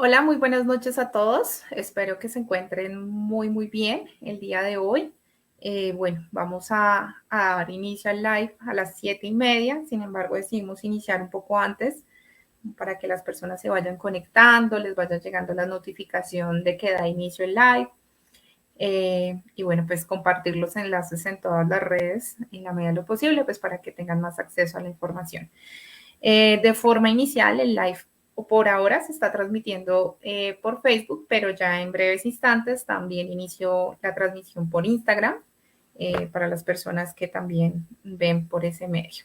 Hola, muy buenas noches a todos. Espero que se encuentren muy bien el día de hoy. Bueno, vamos a dar inicio al live a las 7:30. Sin embargo, decidimos iniciar un poco antes para que las personas se vayan conectando, les vaya llegando la notificación de que da inicio el live. Y bueno, pues compartir los enlaces en todas las redes en la medida de lo posible, pues para que tengan más acceso a la información. De forma inicial, el live por ahora se está transmitiendo por Facebook, pero ya en breves instantes también inició la transmisión por Instagram para las personas que también ven por ese medio.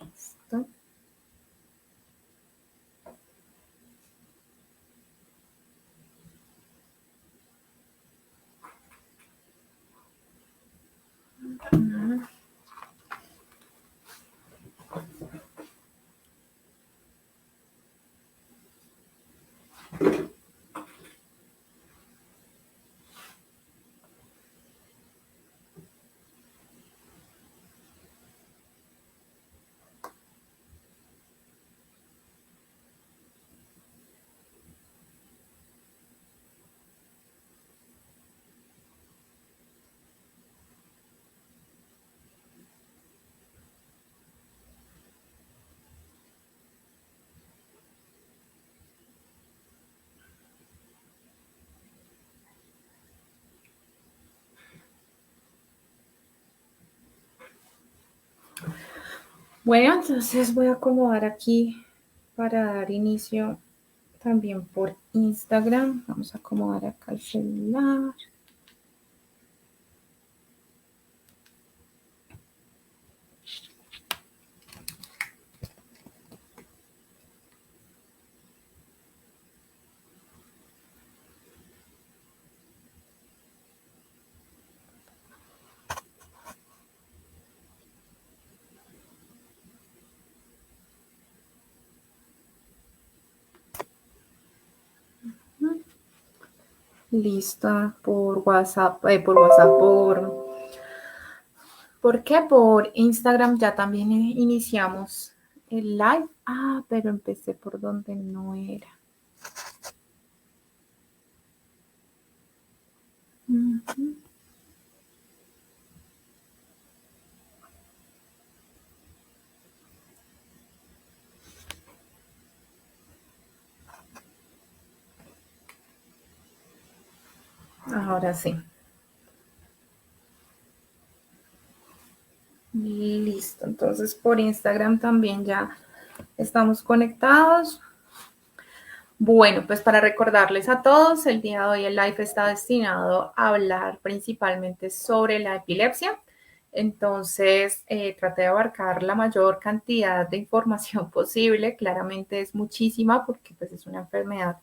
¿Listo? Bueno, entonces voy a acomodar aquí para dar inicio también por Instagram. Vamos a acomodar acá el celular. Lista por WhatsApp, ¿por qué? Por Instagram ya también iniciamos el live. Ah, pero empecé por donde no era. Ujú. Ahora sí. Listo. Entonces por Instagram también ya estamos conectados. Bueno, pues para recordarles a todos, el día de hoy el live está destinado a hablar principalmente sobre la epilepsia. Entonces, traté de abarcar la mayor cantidad de información posible. Claramente es muchísima porque pues, es una enfermedad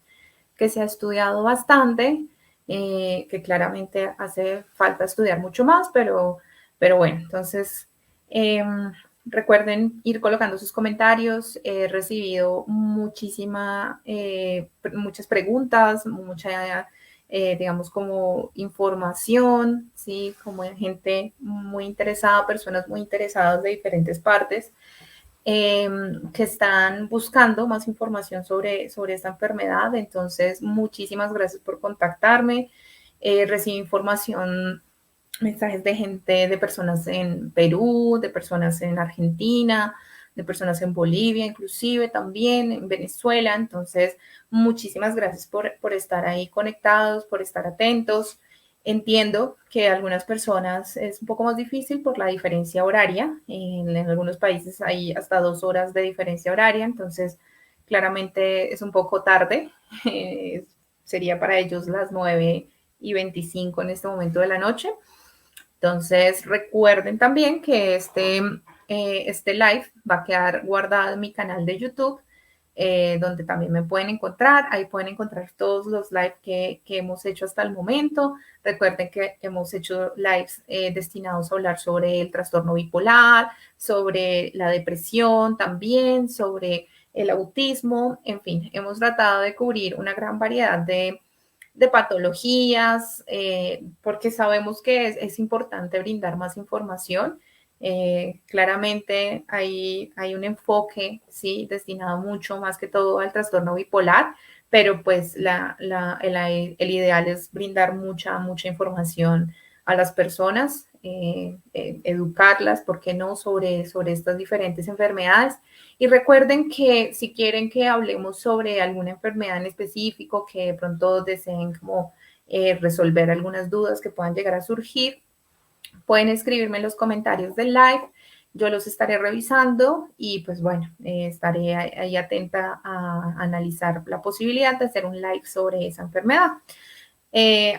que se ha estudiado bastante, que claramente hace falta estudiar mucho más, pero bueno, entonces recuerden ir colocando sus comentarios. He recibido muchas preguntas, mucha, digamos, como información, ¿sí? Como gente muy interesada, personas muy interesadas de diferentes partes que están buscando más información sobre esta enfermedad. Entonces, muchísimas gracias por contactarme. Recibí información, mensajes de gente, de personas en Perú, de personas en Argentina, de personas en Bolivia, inclusive también en Venezuela. Entonces, muchísimas gracias por estar ahí conectados, por estar atentos. Entiendo que algunas personas es un poco más difícil por la diferencia horaria. En algunos países hay hasta 2 horas de diferencia horaria, entonces claramente es un poco tarde. Sería para ellos las 9:25 en este momento de la noche. Entonces recuerden también que este live va a quedar guardado en mi canal de YouTube. donde también me pueden encontrar. Ahí pueden encontrar todos los live que hemos hecho hasta el momento. Recuerden que hemos hecho lives destinados a hablar sobre el trastorno bipolar, sobre la depresión también, sobre el autismo, en fin, hemos tratado de cubrir una gran variedad de patologías, porque sabemos que es importante brindar más información. Claramente hay un enfoque, ¿sí? Destinado mucho más que todo al trastorno bipolar, pero pues el ideal es brindar mucha información a las personas, educarlas, ¿por qué no?, sobre estas diferentes enfermedades. Y recuerden que si quieren que hablemos sobre alguna enfermedad en específico, que de pronto deseen como resolver algunas dudas que puedan llegar a surgir, pueden escribirme en los comentarios del live. Yo los estaré revisando y pues bueno, estaré ahí atenta a analizar la posibilidad de hacer un live sobre esa enfermedad.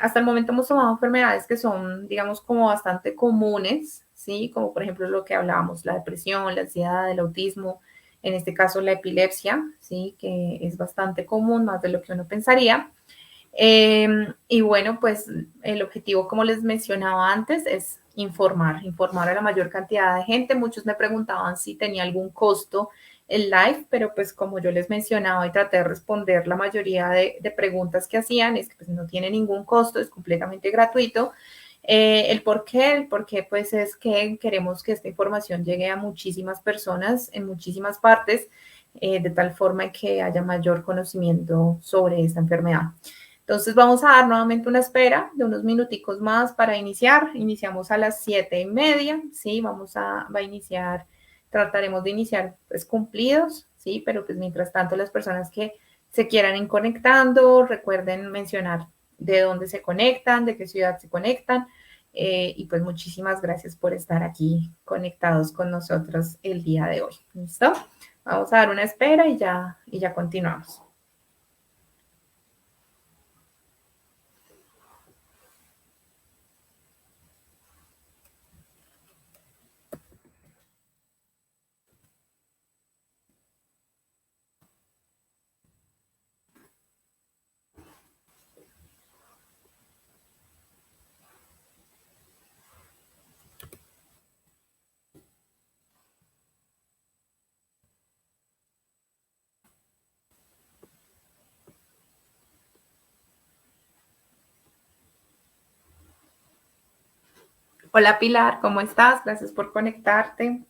Hasta el momento hemos tomado enfermedades que son, digamos, como bastante comunes, ¿sí? Como por ejemplo lo que hablábamos, la depresión, la ansiedad, el autismo, en este caso la epilepsia, ¿sí? Que es bastante común, más de lo que uno pensaría. Y bueno, pues el objetivo, como les mencionaba antes, es informar a la mayor cantidad de gente. Muchos me preguntaban si tenía algún costo el live, pero pues como yo les mencionaba y traté de responder la mayoría de preguntas que hacían, es que pues no tiene ningún costo, es completamente gratuito. El por qué pues es que queremos que esta información llegue a muchísimas personas en muchísimas partes, de tal forma que haya mayor conocimiento sobre esta enfermedad. Entonces vamos a dar nuevamente una espera de unos minuticos más para iniciar. Iniciamos a las 7:30, ¿sí? Va a iniciar, trataremos de iniciar pues cumplidos, ¿sí? Pero pues mientras tanto las personas que se quieran ir conectando, recuerden mencionar de dónde se conectan, de qué ciudad se conectan. Y pues muchísimas gracias por estar aquí conectados con nosotros el día de hoy. ¿Listo? Vamos a dar una espera y ya continuamos. Hola Pilar, ¿cómo estás? Gracias por conectarte.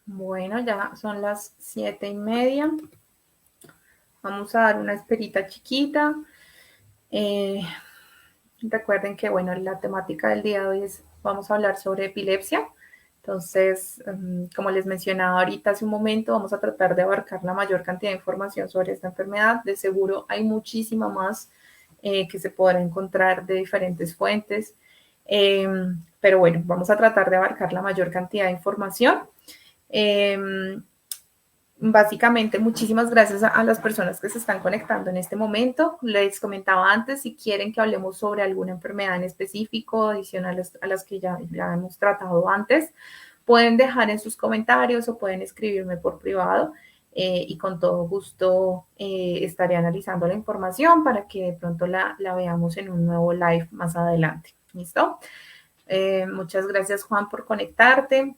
Bueno, ya son las 7:30. Vamos a dar una esperita chiquita. Eh, Recuerden que, bueno, la temática del día de hoy es, vamos a hablar sobre epilepsia. Entonces, como les mencionaba ahorita hace un momento, vamos a tratar de abarcar la mayor cantidad de información sobre esta enfermedad. De seguro hay muchísima más que se podrá encontrar de diferentes fuentes. Eh, pero bueno, vamos a tratar de abarcar la mayor cantidad de información. Básicamente, muchísimas gracias a las personas que se están conectando en este momento. Les comentaba antes, si quieren que hablemos sobre alguna enfermedad en específico, adicionales a las que ya hemos tratado antes, pueden dejar en sus comentarios o pueden escribirme por privado, y con todo gusto estaré analizando la información para que de pronto la veamos en un nuevo live más adelante. ¿Listo? Muchas gracias, Juan, por conectarte.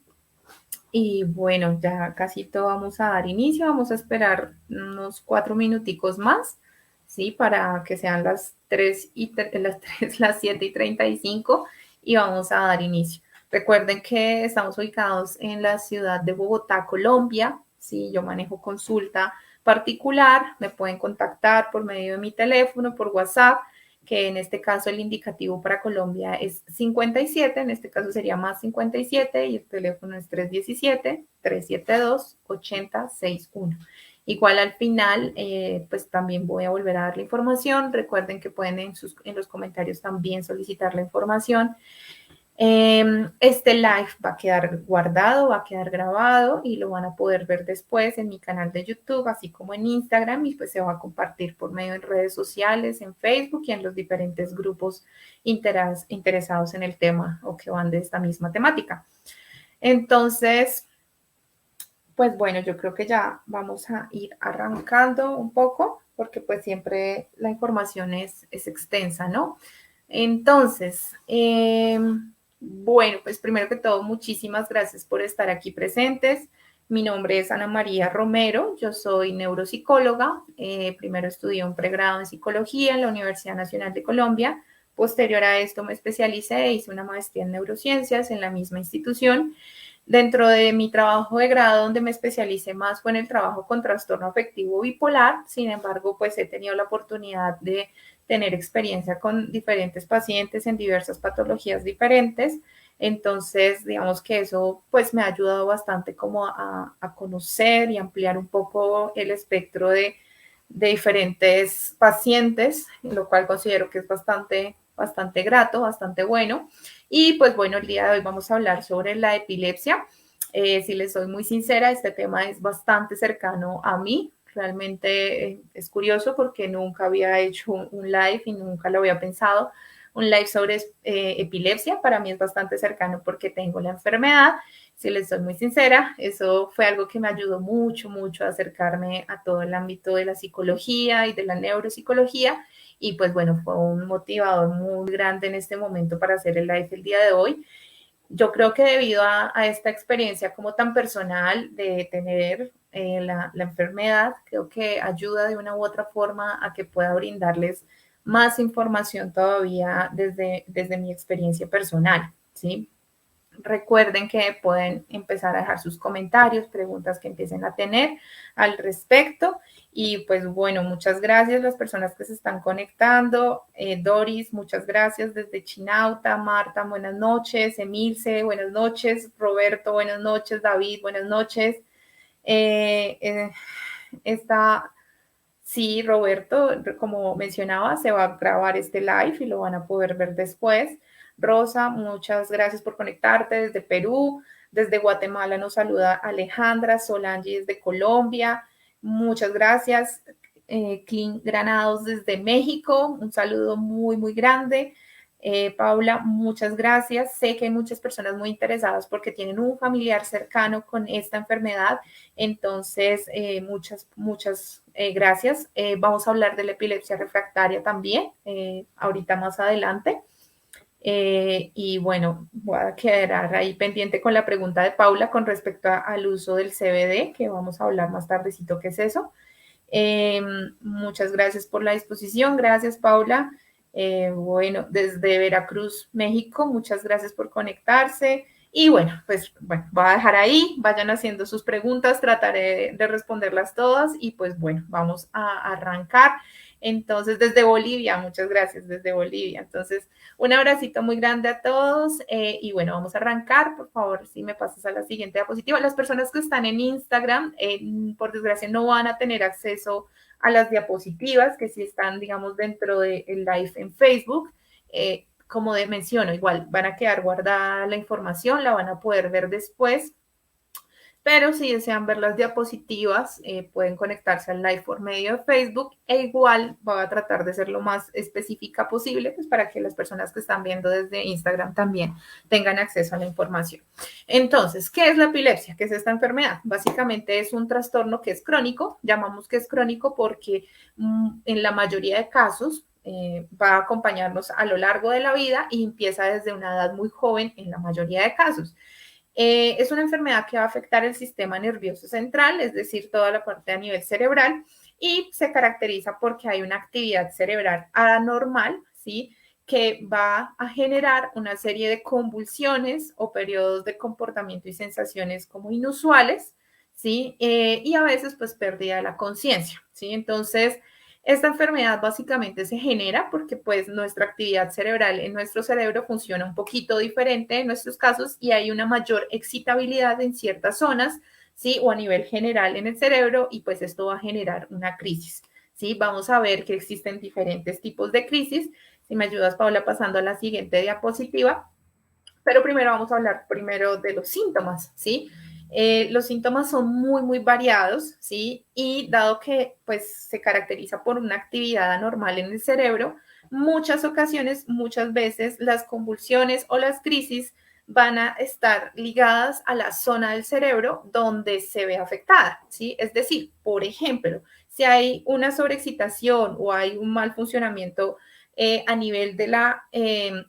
Y bueno, ya casi todo vamos a dar inicio. Vamos a esperar unos 4 minuticos más, ¿sí? Para que sean las 3 y las 7:35 y vamos a dar inicio. Recuerden que estamos ubicados en la ciudad de Bogotá, Colombia. Sí, yo manejo consulta particular. Me pueden contactar por medio de mi teléfono, por WhatsApp, que en este caso el indicativo para Colombia es 57, en este caso sería más 57 y el teléfono es 317-372-8061. Igual al final, pues también voy a volver a dar la información. Recuerden que pueden en los comentarios también solicitar la información. Este live va a quedar guardado, va a quedar grabado y lo van a poder ver después en mi canal de YouTube, así como en Instagram, y pues se va a compartir por medio de redes sociales, en Facebook y en los diferentes grupos interesados en el tema o que van de esta misma temática. Entonces, pues bueno, yo creo que ya vamos a ir arrancando un poco, porque pues siempre la información es extensa, ¿no? Entonces, bueno, pues primero que todo, muchísimas gracias por estar aquí presentes. Mi nombre es Ana María Romero, yo soy neuropsicóloga. Primero estudié un pregrado en psicología en la Universidad Nacional de Colombia. Posterior a esto me especialicé e hice una maestría en neurociencias en la misma institución. Dentro de mi trabajo de grado, donde me especialicé más fue en el trabajo con trastorno afectivo bipolar. Sin embargo, pues he tenido la oportunidad de tener experiencia con diferentes pacientes en diversas patologías diferentes. Entonces, digamos que eso pues me ha ayudado bastante como a conocer y ampliar un poco el espectro de diferentes pacientes, lo cual considero que es bastante grato, bastante bueno. Y pues bueno, el día de hoy vamos a hablar sobre la epilepsia. Si les soy muy sincera, este tema es bastante cercano a mí. Realmente es curioso porque nunca había hecho un live y nunca lo había pensado. Un live sobre epilepsia para mí es bastante cercano porque tengo la enfermedad. Si les soy muy sincera, eso fue algo que me ayudó mucho, mucho a acercarme a todo el ámbito de la psicología y de la neuropsicología. Y pues bueno, fue un motivador muy grande en este momento para hacer el live el día de hoy. Yo creo que debido a esta experiencia como tan personal de tener la enfermedad, creo que ayuda de una u otra forma a que pueda brindarles más información todavía desde mi experiencia personal, ¿sí? Recuerden que pueden empezar a dejar sus comentarios, preguntas que empiecen a tener al respecto. Y pues bueno, muchas gracias a las personas que se están conectando. Doris, muchas gracias desde Chinauta. Marta, buenas noches. Emilce, buenas noches. Roberto, buenas noches. David, buenas noches. Sí, Roberto, como mencionaba, se va a grabar este live y lo van a poder ver después. Rosa, muchas gracias por conectarte desde Perú. Desde Guatemala nos saluda Alejandra. Solange desde Colombia. Muchas gracias. Clint Granados desde México. Un saludo muy, muy grande. Paula, muchas gracias. Sé que hay muchas personas muy interesadas porque tienen un familiar cercano con esta enfermedad. Entonces, muchas gracias. Vamos a hablar de la epilepsia refractaria también, ahorita más adelante. Y bueno, voy a quedar ahí pendiente con la pregunta de Paula con respecto al uso del CBD, que vamos a hablar más tardecito qué es eso. Muchas gracias por la disposición. Gracias, Paula. Bueno, desde Veracruz, México, muchas gracias por conectarse. Y bueno, pues bueno, voy a dejar ahí, vayan haciendo sus preguntas, trataré de responderlas todas y pues bueno, vamos a arrancar. Entonces, desde Bolivia, muchas gracias, desde Bolivia. Entonces, un abracito muy grande a todos y bueno, vamos a arrancar. Por favor, si me pasas a la siguiente diapositiva. Las personas que están en Instagram, por desgracia, no van a tener acceso a las diapositivas que sí están, digamos, dentro del live en Facebook. Como menciono, igual van a quedar guardada la información, la van a poder ver después. Pero si desean ver las diapositivas, pueden conectarse al live por medio de Facebook e igual voy a tratar de ser lo más específica posible, pues para que las personas que están viendo desde Instagram también tengan acceso a la información. Entonces, ¿qué es la epilepsia? ¿Qué es esta enfermedad? Básicamente es un trastorno que es crónico, llamamos que es crónico porque en la mayoría de casos va a acompañarnos a lo largo de la vida y empieza desde una edad muy joven en la mayoría de casos. Es una enfermedad que va a afectar el sistema nervioso central, es decir, toda la parte a nivel cerebral, y se caracteriza porque hay una actividad cerebral anormal, ¿sí? Que va a generar una serie de convulsiones o periodos de comportamiento y sensaciones como inusuales, ¿sí? Y a veces, pues, pérdida de la conciencia, ¿sí? Entonces, esta enfermedad básicamente se genera porque pues nuestra actividad cerebral en nuestro cerebro funciona un poquito diferente en nuestros casos y hay una mayor excitabilidad en ciertas zonas, ¿sí? O a nivel general en el cerebro y pues esto va a generar una crisis, ¿sí? Vamos a ver que existen diferentes tipos de crisis. Si me ayudas, Paula, pasando a la siguiente diapositiva. Pero primero vamos a hablar primero de los síntomas, ¿sí? Los síntomas son muy, muy variados, ¿sí? Y dado que pues se caracteriza por una actividad anormal en el cerebro, muchas ocasiones, muchas veces las convulsiones o las crisis van a estar ligadas a la zona del cerebro donde se ve afectada, ¿sí? Es decir, por ejemplo, si hay una sobreexcitación o hay un mal funcionamiento a nivel de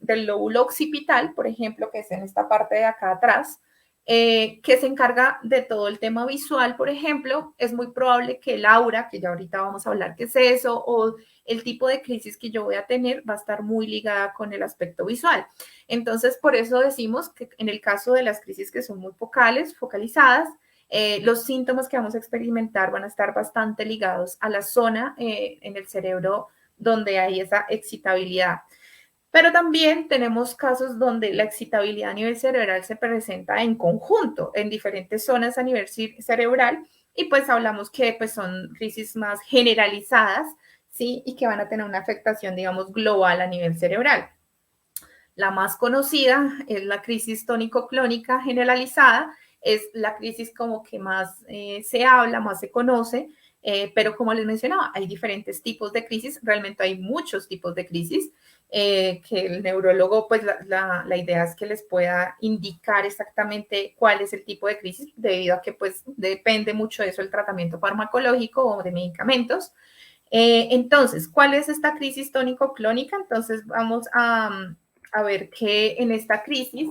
del lóbulo occipital, por ejemplo, que es en esta parte de acá atrás, que se encarga de todo el tema visual, por ejemplo, es muy probable que el aura, que ya ahorita vamos a hablar qué es eso, o el tipo de crisis que yo voy a tener va a estar muy ligada con el aspecto visual. Entonces, por eso decimos que en el caso de las crisis que son muy focales, focalizadas, los síntomas que vamos a experimentar van a estar bastante ligados a la zona en el cerebro donde hay esa excitabilidad. Pero también tenemos casos donde la excitabilidad a nivel cerebral se presenta en conjunto, en diferentes zonas a nivel cerebral, y pues hablamos que pues son crisis más generalizadas, ¿sí? Y que van a tener una afectación, digamos, global a nivel cerebral. La más conocida es la crisis tónico-clónica generalizada, es la crisis como que más se habla, más se conoce, pero como les mencionaba, hay diferentes tipos de crisis, realmente hay muchos tipos de crisis, que el neurólogo, pues la idea es que les pueda indicar exactamente cuál es el tipo de crisis, debido a que pues depende mucho de eso el tratamiento farmacológico o de medicamentos. Entonces, ¿cuál es esta crisis tónico-clónica? Entonces, vamos a ver que en esta crisis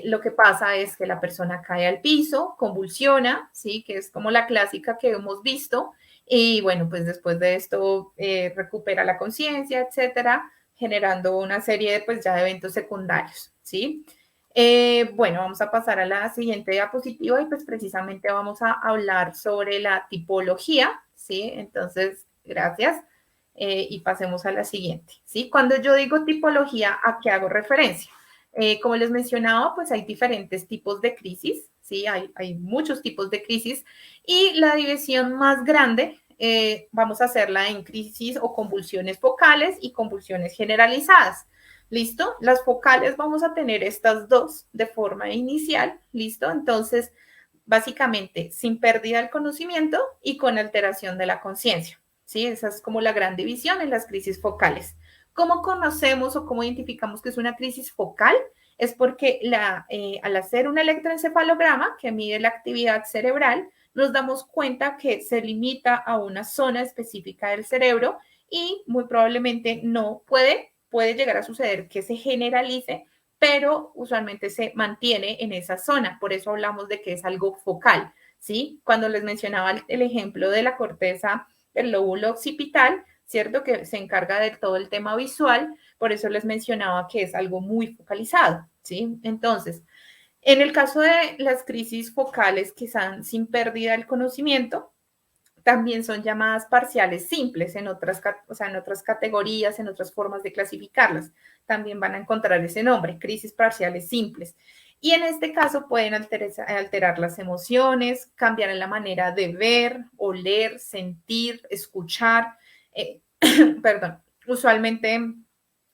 lo que pasa es que la persona cae al piso, convulsiona, ¿sí? Que es como la clásica que hemos visto, y bueno, pues después de esto recupera la conciencia, etcétera, generando una serie de, pues ya de eventos secundarios, ¿sí? Bueno, vamos a pasar a la siguiente diapositiva y pues precisamente vamos a hablar sobre la tipología, ¿sí? Entonces, gracias. Y pasemos a la siguiente, ¿sí? Cuando yo digo tipología, ¿a qué hago referencia? Como les mencionaba, pues hay diferentes tipos de crisis, ¿sí? Hay muchos tipos de crisis y la división más grande vamos a hacerla en crisis o convulsiones focales y convulsiones generalizadas. ¿Listo? Las focales vamos a tener estas dos de forma inicial, ¿listo? Entonces, básicamente, sin pérdida del conocimiento y con alteración de la conciencia, ¿sí? Esa es como la gran división en las crisis focales. ¿Cómo conocemos o cómo identificamos que es una crisis focal? Es porque al hacer un electroencefalograma que mide la actividad cerebral, nos damos cuenta que se limita a una zona específica del cerebro y muy probablemente no puede llegar a suceder que se generalice, pero usualmente se mantiene en esa zona. Por eso hablamos de que es algo focal, ¿sí? Cuando les mencionaba el ejemplo de la corteza del lóbulo occipital, ¿cierto? Que se encarga de todo el tema visual, por eso les mencionaba que es algo muy focalizado, ¿sí? Entonces, en el caso de las crisis focales que están sin pérdida del conocimiento, también son llamadas parciales simples en otras, o sea, en otras categorías, en otras formas de clasificarlas. También van a encontrar ese nombre, crisis parciales simples. Y en este caso pueden alterar las emociones, cambiar en la manera de ver, oler, sentir, escuchar. Eh, perdón, usualmente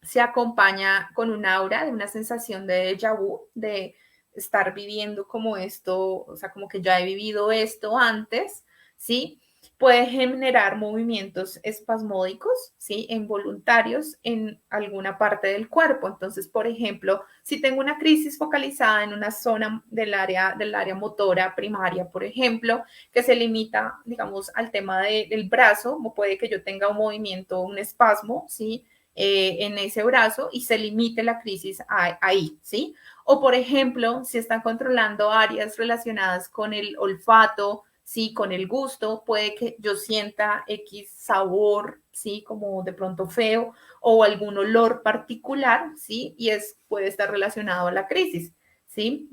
se acompaña con un aura de una sensación de déjà vu, de estar viviendo como esto, o sea, como que ya he vivido esto antes, ¿sí? puede generar movimientos espasmódicos, ¿sí? Involuntarios en alguna parte del cuerpo. Entonces, por ejemplo, si tengo una crisis focalizada en una zona del área motora primaria, por ejemplo, que se limita, digamos, al tema del brazo, o puede que yo tenga un movimiento, un espasmo, ¿sí? En ese brazo y se limite la crisis ahí, ¿sí? O, por ejemplo, si están controlando áreas relacionadas con el olfato, sí, con el gusto, puede que yo sienta X sabor, sí, como de pronto feo, o algún olor particular, sí, y puede estar relacionado a la crisis, sí.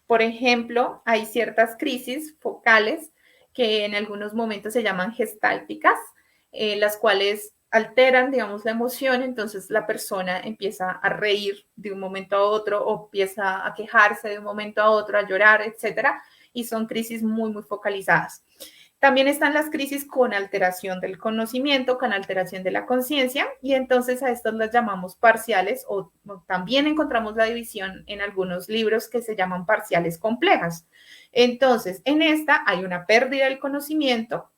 Por ejemplo, hay ciertas crisis focales que en algunos momentos se llaman gestálticas, las cuales alteran, digamos, la emoción, entonces la persona empieza a reír de un momento a otro o empieza a quejarse de un momento a otro, a llorar, etcétera, y son crisis muy, muy focalizadas. También están las crisis con alteración del conocimiento, con alteración de la conciencia, y entonces a estas las llamamos parciales o también encontramos la división en algunos libros que se llaman parciales complejas. Entonces, en esta hay una pérdida del conocimiento,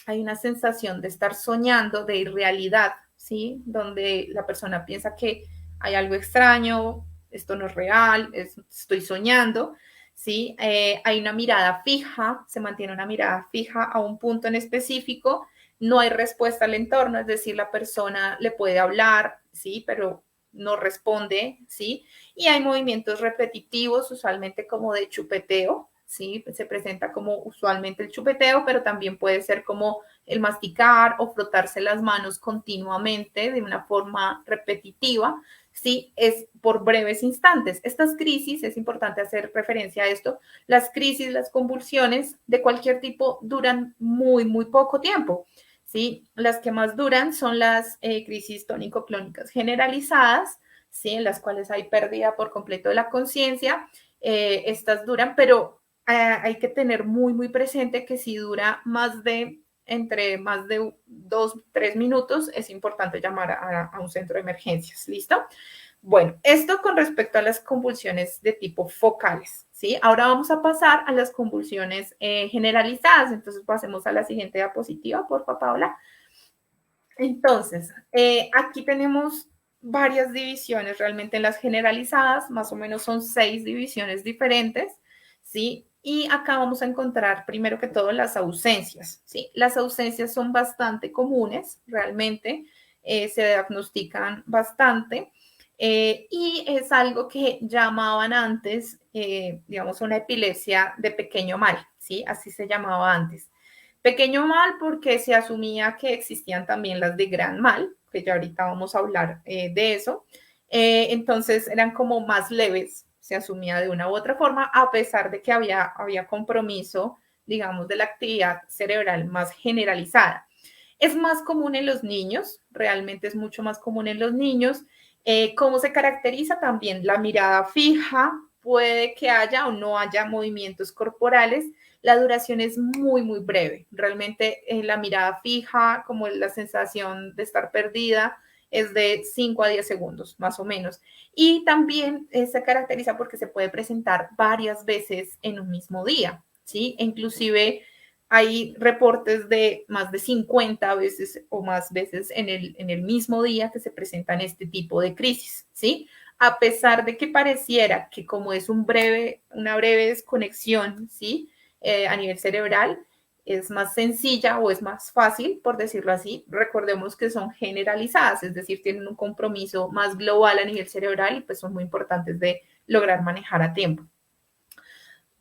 hay una sensación de estar soñando, de irrealidad, ¿sí? Donde la persona piensa que hay algo extraño, esto no es real, estoy soñando, ¿sí? Hay una mirada fija, se mantiene una mirada fija a un punto en específico, no hay respuesta al entorno, es decir, la persona le puede hablar, ¿sí? Pero no responde, ¿sí? Y hay movimientos repetitivos, usualmente como de chupeteo, ¿sí? Se presenta como usualmente el chupeteo, pero también puede ser como el masticar o frotarse las manos continuamente de una forma repetitiva, ¿sí? Es por breves instantes. Estas crisis, es importante hacer referencia a esto, las crisis, las convulsiones de cualquier tipo duran muy, muy poco tiempo, ¿sí? Las que más duran son las crisis tónico-clónicas generalizadas, ¿sí? En las cuales hay pérdida por completo de la conciencia. Estas duran, pero hay que tener muy, muy presente que si dura entre más de 2, 3 minutos, es importante llamar a un centro de emergencias. ¿Listo? Bueno, esto con respecto a las convulsiones de tipo focales, ¿sí? Ahora vamos a pasar a las convulsiones generalizadas. Entonces, pasemos a la siguiente diapositiva, por favor, Paola. Entonces, aquí tenemos varias divisiones realmente en las generalizadas, más o menos son 6 divisiones diferentes, ¿sí? Y acá vamos a encontrar primero que todo las ausencias, ¿sí? Las ausencias son bastante comunes, realmente se diagnostican bastante y es algo que llamaban antes, digamos, una epilepsia de pequeño mal, ¿sí? Así se llamaba antes. Pequeño mal porque se asumía que existían también las de gran mal, que ya ahorita vamos a hablar de eso. Entonces eran como más leves, se asumía de una u otra forma, a pesar de que había compromiso, digamos, de la actividad cerebral más generalizada. Es más común en los niños, realmente es mucho más común en los niños. ¿Cómo se caracteriza también? La mirada fija, puede que haya o no haya movimientos corporales. La duración es muy, muy breve. Realmente la mirada fija, como la sensación de estar perdida, es de 5 a 10 segundos, más o menos. Y también se caracteriza porque se puede presentar varias veces en un mismo día, ¿sí? Inclusive hay reportes de más de 50 veces o más veces en el mismo día que se presentan este tipo de crisis, ¿sí? A pesar de que pareciera que como es una breve desconexión, ¿sí? A nivel cerebral, es más sencilla o es más fácil, por decirlo así. Recordemos que son generalizadas, es decir, tienen un compromiso más global a nivel cerebral y pues son muy importantes de lograr manejar a tiempo.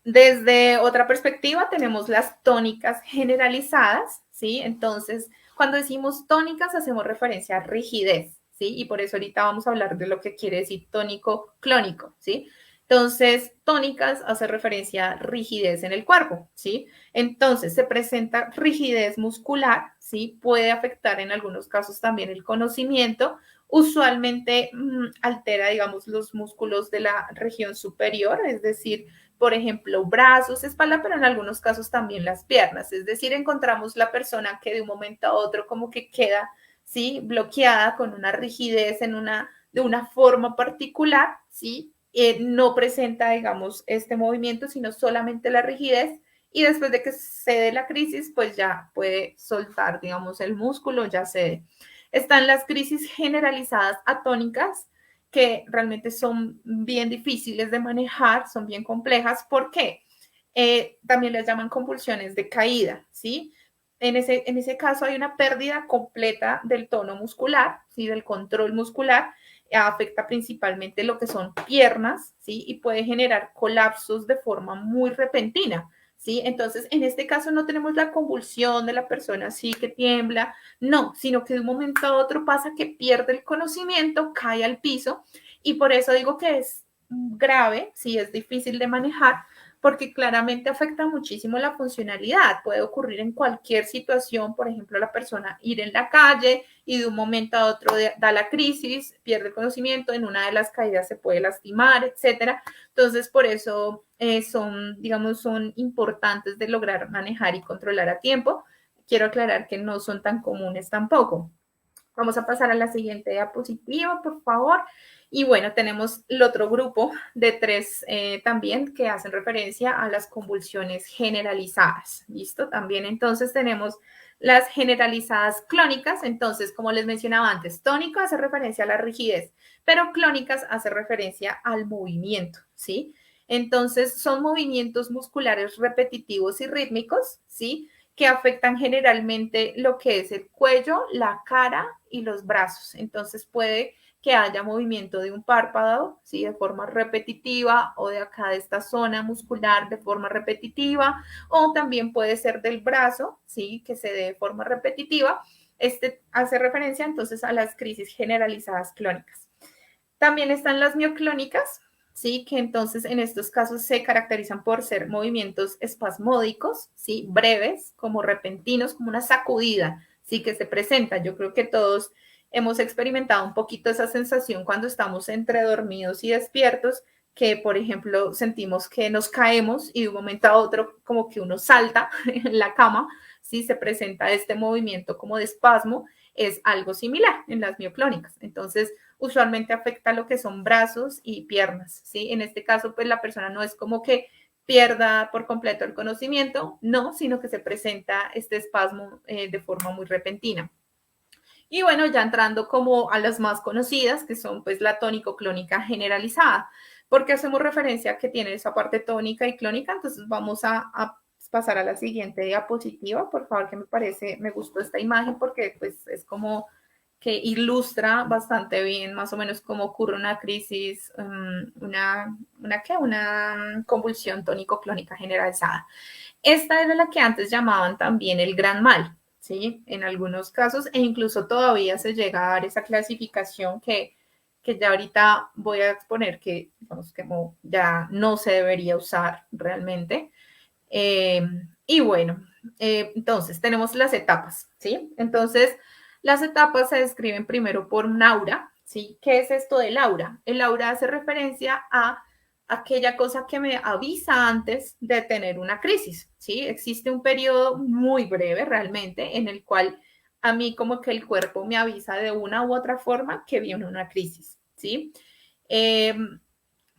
Desde otra perspectiva tenemos las tónicas generalizadas, ¿sí? Entonces, cuando decimos tónicas hacemos referencia a rigidez, ¿sí? Y por eso ahorita vamos a hablar de lo que quiere decir tónico clónico, ¿sí? Entonces, tónicas hace referencia a rigidez en el cuerpo, ¿sí? Entonces, se presenta rigidez muscular, ¿sí? Puede afectar en algunos casos también el conocimiento. Usualmente altera, digamos, los músculos de la región superior, es decir, por ejemplo, brazos, espalda, pero en algunos casos también las piernas. Es decir, encontramos la persona que de un momento a otro como que queda, ¿sí? Bloqueada con una rigidez de una forma particular, ¿sí? No presenta, digamos, este movimiento, sino solamente la rigidez y después de que cede la crisis, pues ya puede soltar, digamos, el músculo, ya cede. Están las crisis generalizadas atónicas, que realmente son bien difíciles de manejar, son bien complejas. ¿Por qué? También les llaman convulsiones de caída, ¿sí? En ese caso hay una pérdida completa del tono muscular, ¿sí? Del control muscular, afecta principalmente lo que son piernas, ¿sí? Y puede generar colapsos de forma muy repentina, ¿sí? Entonces, en este caso no tenemos la convulsión de la persona así que tiembla, no, sino que de un momento a otro pasa que pierde el conocimiento, cae al piso, y por eso digo que es grave, sí, es difícil de manejar, porque claramente afecta muchísimo la funcionalidad. Puede ocurrir en cualquier situación, por ejemplo, la persona ir en la calle y de un momento a otro da la crisis, pierde el conocimiento, en una de las caídas se puede lastimar, etcétera. Entonces, por eso son, digamos, son importantes de lograr manejar y controlar a tiempo. Quiero aclarar que no son tan comunes tampoco. Vamos a pasar a la siguiente diapositiva, por favor. Y bueno, tenemos el otro grupo de tres también que hacen referencia a las convulsiones generalizadas. ¿Listo? También entonces tenemos las generalizadas clónicas. Entonces, como les mencionaba antes, tónico hace referencia a la rigidez, pero clónicas hace referencia al movimiento, ¿sí? Entonces, son movimientos musculares repetitivos y rítmicos, ¿sí? Que afectan generalmente lo que es el cuello, la cara y los brazos. Entonces puede que haya movimiento de un párpado, ¿sí? De forma repetitiva, o de acá de esta zona muscular de forma repetitiva, o también puede ser del brazo, ¿sí? Que se dé de forma repetitiva. Este hace referencia entonces a las crisis generalizadas clónicas. También están las mioclónicas, ¿sí? Que entonces en estos casos se caracterizan por ser movimientos espasmódicos, ¿sí? Breves, como repentinos, como una sacudida, ¿sí? Que se presenta. Yo creo que todos hemos experimentado un poquito esa sensación cuando estamos entre dormidos y despiertos, que por ejemplo sentimos que nos caemos y de un momento a otro como que uno salta en la cama, ¿sí? Se presenta este movimiento como de espasmo, es algo similar en las mioclónicas. Entonces, usualmente afecta lo que son brazos y piernas, ¿sí? En este caso, pues la persona no es como que pierda por completo el conocimiento, no, sino que se presenta este espasmo de forma muy repentina. Y bueno, ya entrando como a las más conocidas, que son pues la tónico-clónica generalizada, porque hacemos referencia a que tiene esa parte tónica y clónica, entonces vamos a pasar a la siguiente diapositiva, por favor, que me gustó esta imagen porque pues es como que ilustra bastante bien más o menos cómo ocurre una crisis, una convulsión tónico-clónica generalizada. Esta era la que antes llamaban también el gran mal, ¿sí? En algunos casos, e incluso todavía se llega a dar esa clasificación que ya ahorita voy a exponer que, digamos, que ya no se debería usar realmente. Eh, y bueno, entonces tenemos las etapas, ¿sí? Entonces, las etapas se describen primero por un aura, ¿sí? ¿Qué es esto del aura? El aura hace referencia a aquella cosa que me avisa antes de tener una crisis, ¿sí? Existe un periodo muy breve realmente en el cual a mí como que el cuerpo me avisa de una u otra forma que viene una crisis, ¿sí? Eh,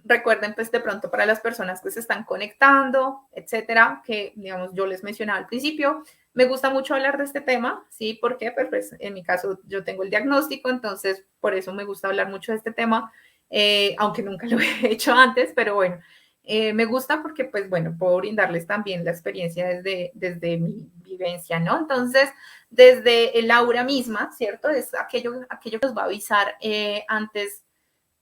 Recuerden, pues de pronto para las personas que se están conectando, etcétera, que digamos yo les mencionaba al principio, me gusta mucho hablar de este tema, ¿sí? ¿Por qué? Pues en mi caso yo tengo el diagnóstico, entonces por eso me gusta hablar mucho de este tema, aunque nunca lo he hecho antes, pero bueno, me gusta porque pues bueno, puedo brindarles también la experiencia desde mi vivencia, ¿no? Entonces, desde el aura misma, ¿cierto? Es aquello que nos va a avisar antes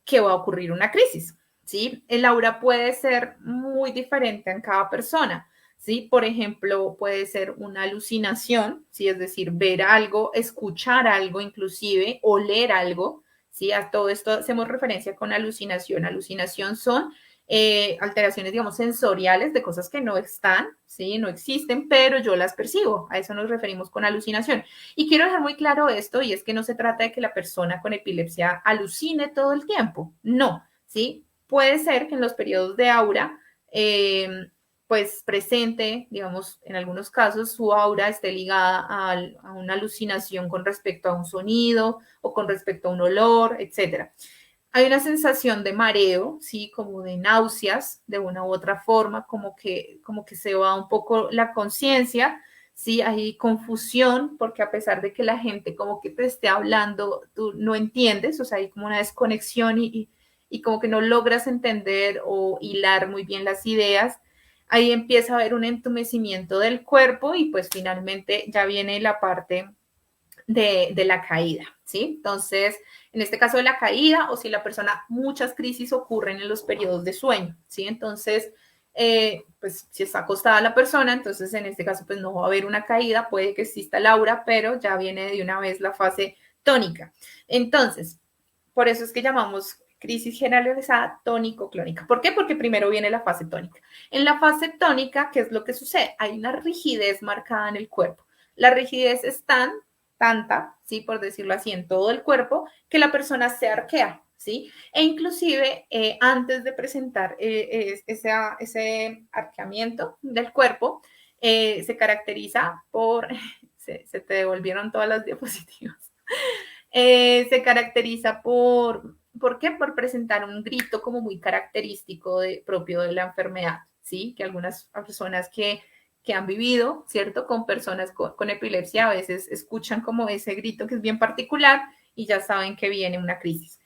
que va a ocurrir una crisis, ¿sí? El aura puede ser muy diferente en cada persona, ¿sí? Por ejemplo, puede ser una alucinación, ¿sí? Es decir, ver algo, escuchar algo inclusive, oler algo, ¿sí? A todo esto hacemos referencia con alucinación. Alucinación son alteraciones, digamos, sensoriales de cosas que no están, ¿sí? No existen, pero yo las percibo. A eso nos referimos con alucinación. Y quiero dejar muy claro esto, y es que no se trata de que la persona con epilepsia alucine todo el tiempo. No, ¿sí? Puede ser que en los periodos de aura, pues presente, digamos, en algunos casos, su aura esté ligada a una alucinación con respecto a un sonido o con respecto a un olor, etcétera. Hay una sensación de mareo, ¿sí? Como de náuseas, de una u otra forma, como que se va un poco la conciencia, ¿sí? Hay confusión, porque a pesar de que la gente como que te esté hablando, tú no entiendes, o sea, hay como una desconexión y como que no logras entender o hilar muy bien las ideas. Ahí empieza a haber un entumecimiento del cuerpo y pues finalmente ya viene la parte de la caída, ¿sí? Entonces, en este caso de la caída, o si la persona, muchas crisis ocurren en los periodos de sueño, ¿sí? Entonces, pues si está acostada la persona, entonces en este caso pues no va a haber una caída, puede que exista el aura, pero ya viene de una vez la fase tónica. Entonces, por eso es que llamamos crisis generalizada tónico-clónica. ¿Por qué? Porque primero viene la fase tónica. En la fase tónica, ¿qué es lo que sucede? Hay una rigidez marcada en el cuerpo. La rigidez es tanta, ¿sí? Por decirlo así, en todo el cuerpo, que la persona se arquea, ¿sí? E inclusive, antes de presentar ese arqueamiento del cuerpo, se caracteriza por... Se te devolvieron todas las diapositivas. Se caracteriza ¿por qué? Por presentar un grito como muy característico propio de la enfermedad, ¿sí? Que algunas personas que han vivido, ¿cierto? Con personas con epilepsia a veces escuchan como ese grito que es bien particular y ya saben que viene una crisis.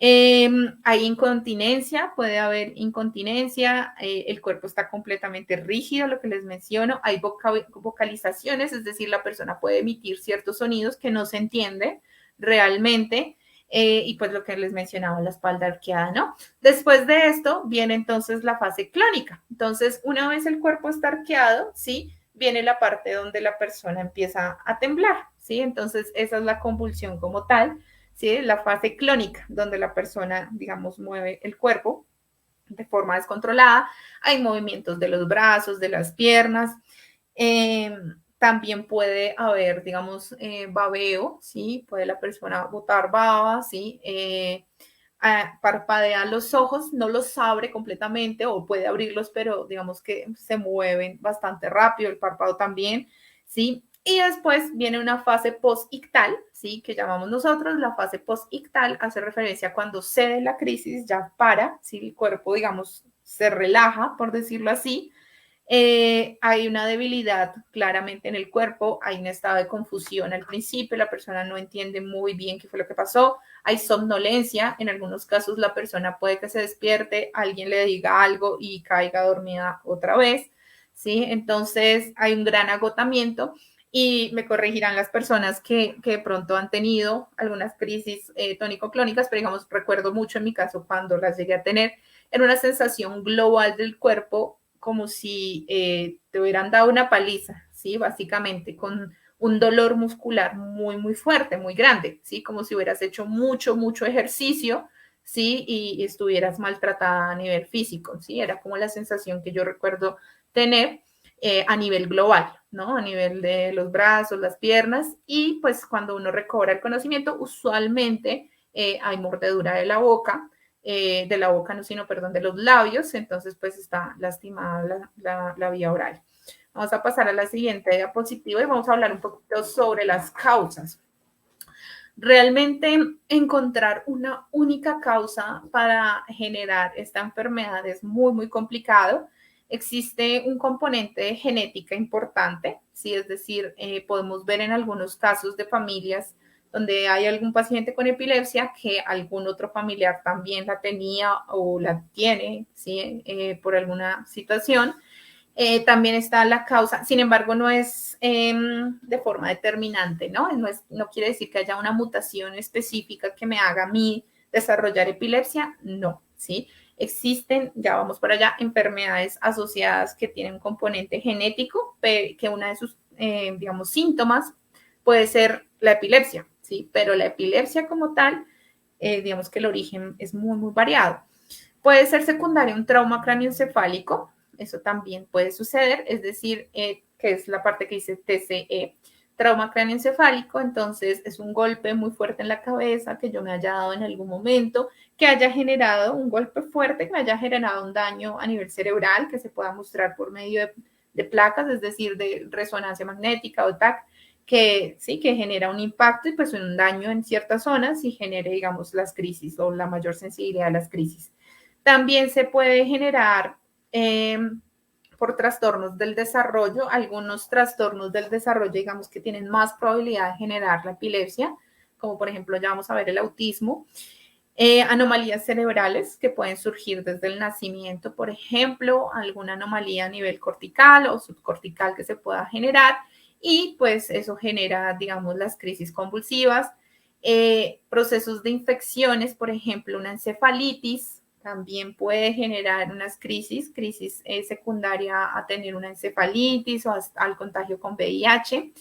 Hay incontinencia, puede haber incontinencia, el cuerpo está completamente rígido, lo que les menciono, hay vocalizaciones, es decir, la persona puede emitir ciertos sonidos que no se entiende realmente, y pues lo que les mencionaba, la espalda arqueada, ¿no? Después de esto viene entonces la fase clónica. Entonces, una vez el cuerpo está arqueado, ¿sí? Viene la parte donde la persona empieza a temblar, ¿sí? Entonces, esa es la convulsión como tal. ¿Sí? La fase clónica, donde la persona, digamos, mueve el cuerpo de forma descontrolada. Hay movimientos de los brazos, de las piernas. También puede haber, digamos, babeo, ¿sí? Puede la persona botar baba, ¿sí? Parpadea los ojos, no los abre completamente o puede abrirlos, pero digamos que se mueven bastante rápido, el párpado también, ¿sí? Y después viene una fase post-ictal, ¿sí? Que llamamos nosotros. La fase post-ictal hace referencia a cuando cede la crisis, ya para, ¿sí? El cuerpo, digamos, se relaja, por decirlo así. Hay una debilidad claramente en el cuerpo, hay un estado de confusión al principio, la persona no entiende muy bien qué fue lo que pasó, hay somnolencia, en algunos casos la persona puede que se despierte, alguien le diga algo y caiga dormida otra vez, ¿sí? Entonces hay un gran agotamiento y me corregirán las personas que de pronto han tenido algunas crisis tónico-clónicas, pero digamos, recuerdo mucho en mi caso cuando las llegué a tener, era una sensación global del cuerpo como si te hubieran dado una paliza, ¿sí? Básicamente, con un dolor muscular muy, muy fuerte, muy grande, ¿sí? Como si hubieras hecho mucho, mucho ejercicio, ¿sí? Y estuvieras maltratada a nivel físico, ¿sí? Era como la sensación que yo recuerdo tener a nivel global, ¿no? A nivel de los brazos, las piernas, y pues cuando uno recobra el conocimiento, usualmente hay mordedura de la boca, no, sino, perdón, de los labios, entonces pues está lastimada la vía oral. Vamos a pasar a la siguiente diapositiva y vamos a hablar un poquito sobre las causas. Realmente encontrar una única causa para generar esta enfermedad es muy, muy complicado. Existe un componente de genética importante, ¿sí? Es decir, podemos ver en algunos casos de familias donde hay algún paciente con epilepsia que algún otro familiar también la tenía o la tiene, ¿sí? Por alguna situación. También está la causa, sin embargo, no es de forma determinante, ¿no? No quiere decir que haya una mutación específica que me haga a mí desarrollar epilepsia, no, ¿sí? Existen, ya vamos por allá, enfermedades asociadas que tienen un componente genético, que una de sus, digamos, síntomas puede ser la epilepsia, ¿sí? Pero la epilepsia como tal, digamos que el origen es muy, muy variado. Puede ser secundario un trauma cráneoencefálico, eso también puede suceder, es decir, que es la parte que dice TCE, trauma cráneoencefálico, entonces es un golpe muy fuerte en la cabeza que yo me haya dado en algún momento, que haya generado un golpe fuerte, que me haya generado un daño a nivel cerebral, que se pueda mostrar por medio de placas, es decir, de resonancia magnética o TAC, que sí, que genera un impacto y pues un daño en ciertas zonas y genere, digamos, las crisis o la mayor sensibilidad a las crisis. También se puede generar por trastornos del desarrollo, algunos trastornos del desarrollo, digamos, que tienen más probabilidad de generar la epilepsia, como por ejemplo ya vamos a ver el autismo. Anomalías cerebrales que pueden surgir desde el nacimiento, por ejemplo, alguna anomalía a nivel cortical o subcortical que se pueda generar y pues eso genera, digamos, las crisis convulsivas. Procesos de infecciones, por ejemplo, una encefalitis también puede generar unas crisis secundaria a tener una encefalitis o al contagio con VIH.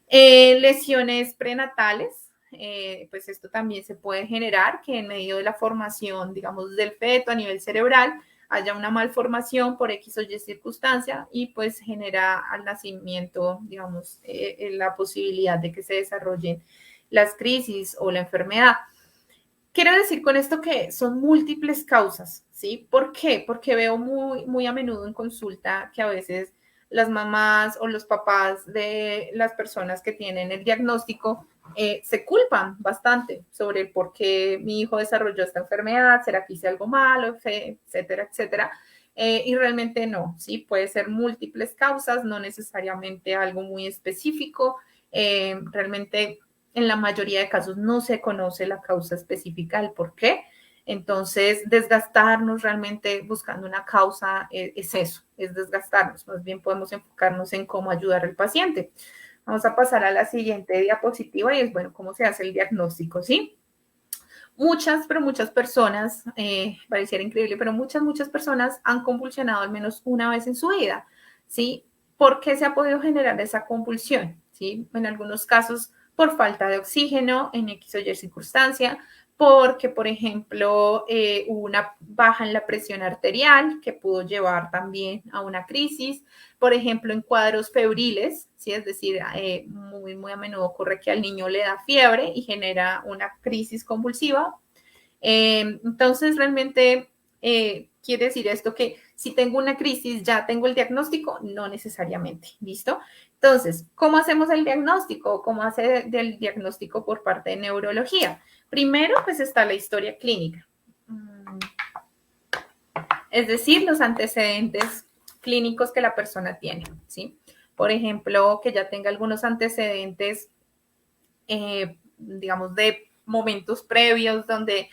Lesiones prenatales, pues esto también se puede generar, que en medio de la formación, digamos, del feto a nivel cerebral, haya una malformación por X o Y circunstancia y pues genera al nacimiento, digamos, la posibilidad de que se desarrollen las crisis o la enfermedad. Quiero decir con esto que son múltiples causas, ¿sí? ¿Por qué? Porque veo muy a menudo en consulta que a veces las mamás o los papás de las personas que tienen el diagnóstico se culpan bastante sobre el por qué mi hijo desarrolló esta enfermedad, será que hice algo malo, etcétera, etcétera. Y realmente no, ¿sí? Puede ser múltiples causas, no necesariamente algo muy específico. Realmente en la mayoría de casos no se conoce la causa específica del por qué. Entonces, desgastarnos realmente buscando una causa es eso, es desgastarnos. Más bien podemos enfocarnos en cómo ayudar al paciente. Vamos a pasar a la siguiente diapositiva y es, bueno, cómo se hace el diagnóstico, ¿sí? Muchas personas, pareciera increíble, pero muchas personas han convulsionado al menos una vez en su vida, ¿sí? ¿Por qué se ha podido generar esa convulsión? ¿Sí? En algunos casos por falta de oxígeno, en X o Y circunstancia, porque, por ejemplo, hubo una baja en la presión arterial que pudo llevar también a una crisis, por ejemplo, en cuadros febriles, ¿sí? Es decir, muy a menudo ocurre que al niño le da fiebre y genera una crisis convulsiva. Entonces, realmente quiere decir esto que si tengo una crisis, ya tengo el diagnóstico, no necesariamente, ¿listo? Entonces, ¿cómo hacemos el diagnóstico? ¿Cómo hace el diagnóstico por parte de neurología? Primero, pues está la historia clínica. Es decir, los antecedentes clínicos que la persona tiene, ¿sí? Por ejemplo, que ya tenga algunos antecedentes, digamos, de momentos previos donde,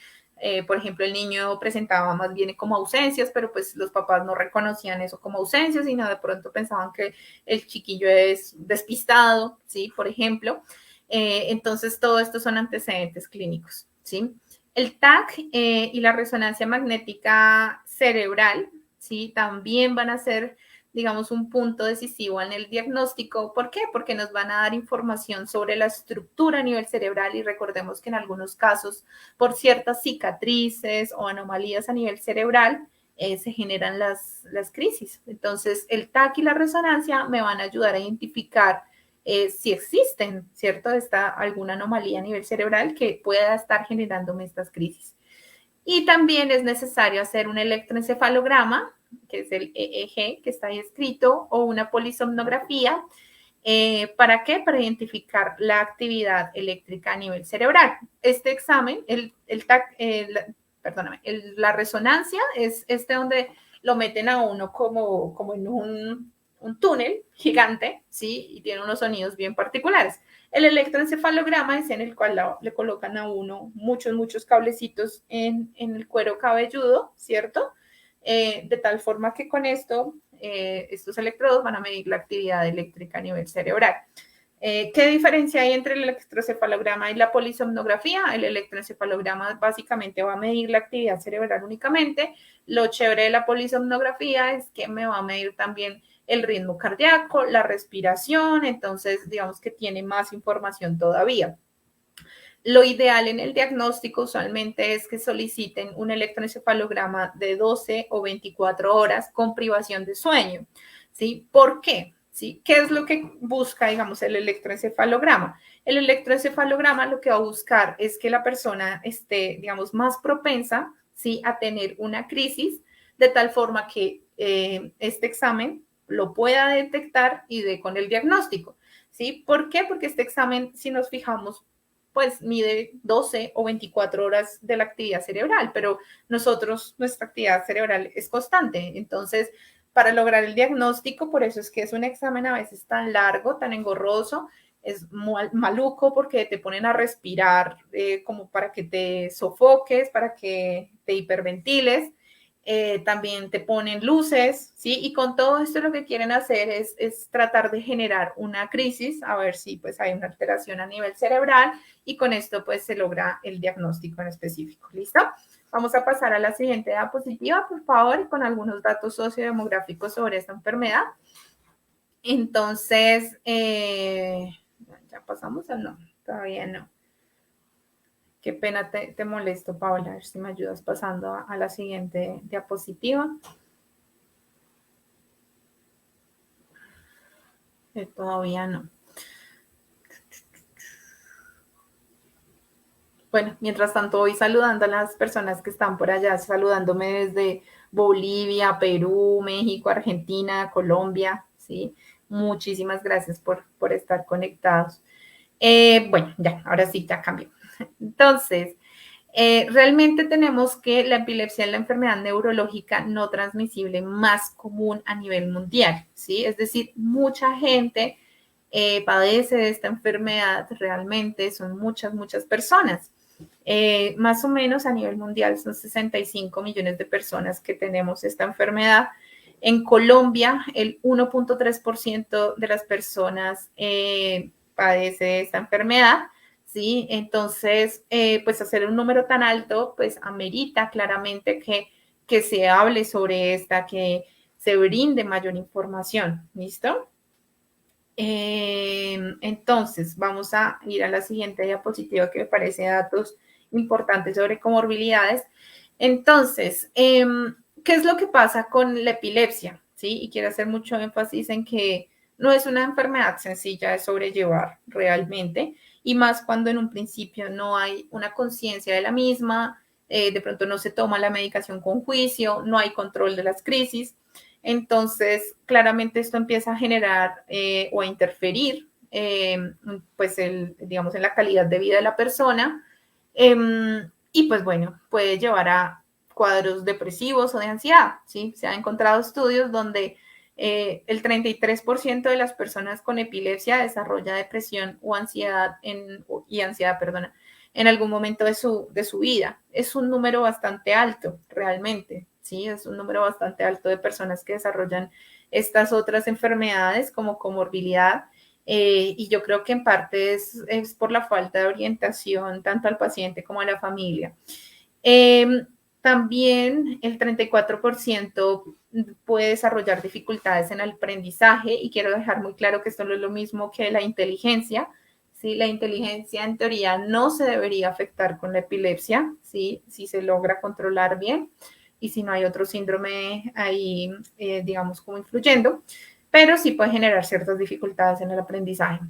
por ejemplo, el niño presentaba más bien como ausencias, pero pues los papás no reconocían eso como ausencias, sino de pronto pensaban que el chiquillo es despistado, ¿sí? Por ejemplo. Entonces, todo esto son antecedentes clínicos, ¿sí? El TAC y la resonancia magnética cerebral, ¿sí? También van a ser, digamos, un punto decisivo en el diagnóstico. ¿Por qué? Porque nos van a dar información sobre la estructura a nivel cerebral y recordemos que en algunos casos, por ciertas cicatrices o anomalías a nivel cerebral, se generan las crisis. Entonces, el TAC y la resonancia me van a ayudar a identificar si existen, ¿cierto? Está alguna anomalía a nivel cerebral que pueda estar generándome estas crisis. Y también es necesario hacer un electroencefalograma, que es el EEG, que está ahí escrito, o una polisomnografía. ¿Para qué? Para identificar la actividad eléctrica a nivel cerebral. Este examen, la resonancia es este donde lo meten a uno como en un túnel gigante, ¿sí? Y tiene unos sonidos bien particulares. El electroencefalograma es en el cual le colocan a uno muchos cablecitos en el cuero cabelludo, ¿cierto? De tal forma que con esto, estos electrodos van a medir la actividad eléctrica a nivel cerebral. ¿Qué diferencia hay entre el electroencefalograma y la polisomnografía? El electroencefalograma básicamente va a medir la actividad cerebral únicamente. Lo chévere de la polisomnografía es que me va a medir también el ritmo cardíaco, la respiración, entonces digamos que tiene más información todavía. Lo ideal en el diagnóstico usualmente es que soliciten un electroencefalograma de 12 o 24 horas con privación de sueño, ¿sí? ¿Por qué? ¿Sí? ¿Qué es lo que busca, digamos, el electroencefalograma? El electroencefalograma lo que va a buscar es que la persona esté, digamos, más propensa, ¿sí? A tener una crisis, de tal forma que este examen lo pueda detectar y dé con el diagnóstico. ¿sí? ¿Por qué? Porque este examen, si nos fijamos, pues mide 12 o 24 horas de la actividad cerebral, pero nuestra actividad cerebral es constante. Entonces, para lograr el diagnóstico, por eso es que es un examen a veces tan largo, tan engorroso, es maluco porque te ponen a respirar como para que te sofoques, para que te hiperventiles. También te ponen luces, ¿sí? Y con todo esto lo que quieren hacer es tratar de generar una crisis, a ver si pues hay una alteración a nivel cerebral y con esto pues se logra el diagnóstico en específico, ¿listo? Vamos a pasar a la siguiente diapositiva, por favor, con algunos datos sociodemográficos sobre esta enfermedad. Entonces, ¿ya pasamos o no? Todavía no. Qué pena te molesto, Paola, a ver si me ayudas pasando a la siguiente diapositiva. Todavía no. Bueno, mientras tanto voy saludando a las personas que están por allá, saludándome desde Bolivia, Perú, México, Argentina, Colombia, ¿sí? Muchísimas gracias por estar conectados. Bueno, ya, ahora sí, ya cambió. Entonces, realmente tenemos que la epilepsia es la enfermedad neurológica no transmisible más común a nivel mundial, ¿sí? Es decir, mucha gente padece de esta enfermedad, realmente son muchas personas. Más o menos a nivel mundial son 65 millones de personas que tenemos esta enfermedad. En Colombia, el 1.3% de las personas padece de esta enfermedad, ¿sí? Entonces, pues hacer un número tan alto, pues amerita claramente que se hable sobre esta, que se brinde mayor información, ¿listo? Entonces, vamos a ir a la siguiente diapositiva que me parece datos importantes sobre comorbilidades. Entonces, ¿qué es lo que pasa con la epilepsia? ¿Sí? Y quiero hacer mucho énfasis en que no es una enfermedad sencilla de sobrellevar realmente, y más cuando en un principio no hay una conciencia de la misma, de pronto no se toma la medicación con juicio, no hay control de las crisis. Entonces, claramente esto empieza a generar o a interferir, pues, digamos, en la calidad de vida de la persona. Y pues bueno, puede llevar a cuadros depresivos o de ansiedad, ¿sí? Se han encontrado estudios donde el 33% de las personas con epilepsia desarrolla depresión o ansiedad perdona, en algún momento de su vida. Es un número bastante alto, realmente, ¿sí? Es un número bastante alto de personas que desarrollan estas otras enfermedades como comorbilidad. Y yo creo que en parte es por la falta de orientación tanto al paciente como a la familia. También el 34% puede desarrollar dificultades en el aprendizaje, y quiero dejar muy claro que esto no es lo mismo que la inteligencia, ¿sí? La inteligencia en teoría no se debería afectar con la epilepsia, ¿sí? Si se logra controlar bien y si no hay otro síndrome ahí, digamos, como influyendo, pero sí puede generar ciertas dificultades en el aprendizaje.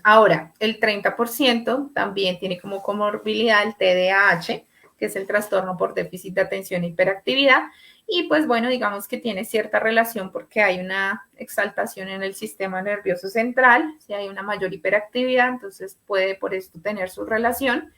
Ahora, el 30% también tiene como comorbilidad el TDAH, que es el trastorno por déficit de atención e hiperactividad, y pues bueno, digamos que tiene cierta relación porque hay una exaltación en el sistema nervioso central, si hay una mayor hiperactividad, entonces puede por esto tener su relación.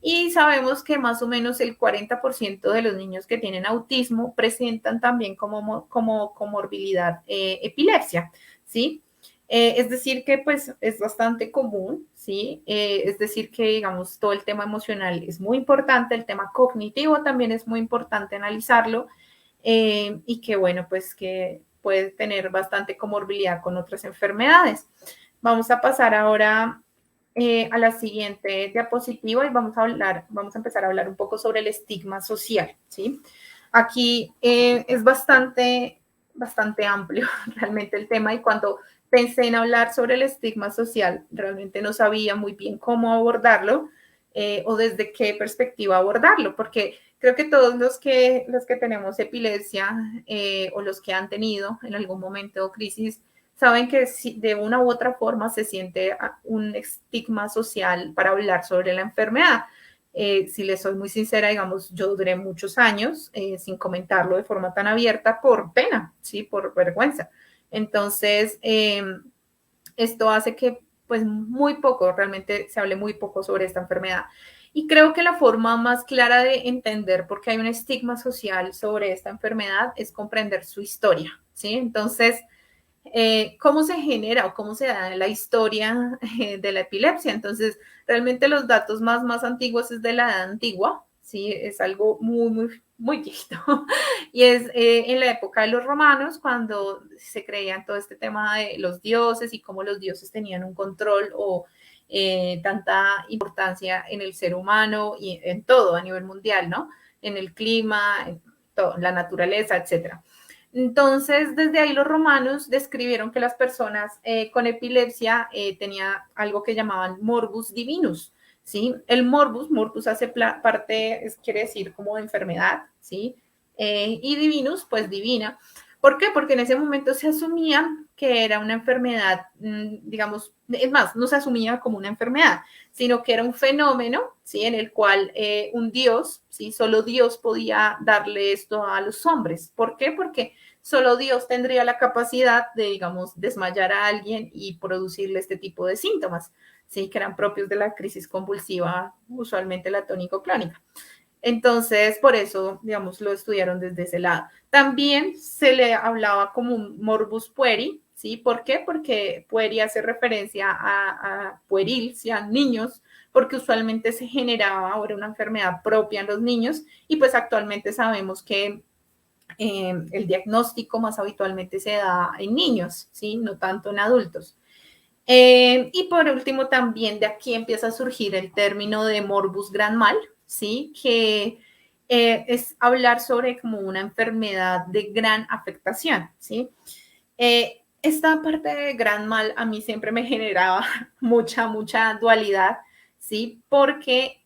Y sabemos que más o menos el 40% de los niños que tienen autismo presentan también como comorbilidad epilepsia, ¿sí? Es decir, que pues es bastante común, ¿sí? Es decir, que digamos todo el tema emocional es muy importante, el tema cognitivo también es muy importante analizarlo, y que bueno, pues que puede tener bastante comorbilidad con otras enfermedades. Vamos a pasar ahora a la siguiente diapositiva y vamos a empezar a hablar un poco sobre el estigma social, ¿sí? Aquí es bastante amplio realmente el tema, y cuando pensé en hablar sobre el estigma social, realmente no sabía muy bien cómo abordarlo, o desde qué perspectiva abordarlo, porque creo que todos los que tenemos epilepsia, o los que han tenido en algún momento crisis, saben que de una u otra forma se siente un estigma social para hablar sobre la enfermedad. Si les soy muy sincera, digamos, yo duré muchos años sin comentarlo de forma tan abierta por pena, ¿sí? Por vergüenza. Entonces, Esto hace que pues muy poco, realmente se hable muy poco sobre esta enfermedad. Y creo que la forma más clara de entender por qué hay un estigma social sobre esta enfermedad es comprender su historia, ¿sí? Entonces, cómo se genera o cómo se da la historia de la epilepsia. Entonces, realmente los datos más antiguos es de la edad antigua, ¿sí? Es algo muy viejito. Y es en la época de los romanos, cuando se creía en todo este tema de los dioses y cómo los dioses tenían un control o tanta importancia en el ser humano y en todo a nivel mundial, ¿no? En el clima, en todo, la naturaleza, etcétera. Entonces, desde ahí los romanos describieron que las personas con epilepsia tenían algo que llamaban morbus divinus, ¿sí? El morbus hace parte, quiere decir como de enfermedad, ¿sí? Y divinus, pues divina. ¿Por qué? Porque en ese momento se asumía que era una enfermedad, digamos, es más, no se asumía como una enfermedad, sino que era un fenómeno, ¿sí? En el cual un dios, ¿sí? Solo Dios podía darle esto a los hombres. ¿Por qué? Porque solo Dios tendría la capacidad de, digamos, desmayar a alguien y producirle este tipo de síntomas, ¿sí? Que eran propios de la crisis convulsiva, usualmente la tónico-clónica. Entonces, por eso, digamos, lo estudiaron desde ese lado. También se le hablaba como un morbus pueri, ¿sí? ¿Por qué? Porque pueri hace referencia a pueril, ¿sí? A niños, porque usualmente se generaba ahora una enfermedad propia en los niños y pues actualmente sabemos que el diagnóstico más habitualmente se da en niños, ¿sí? No tanto en adultos. Y por último, también de aquí empieza a surgir el término de morbus gran mal, ¿sí? Que es hablar sobre como una enfermedad de gran afectación, ¿sí? Esta parte de gran mal a mí siempre me generaba mucha dualidad, ¿sí? Porque,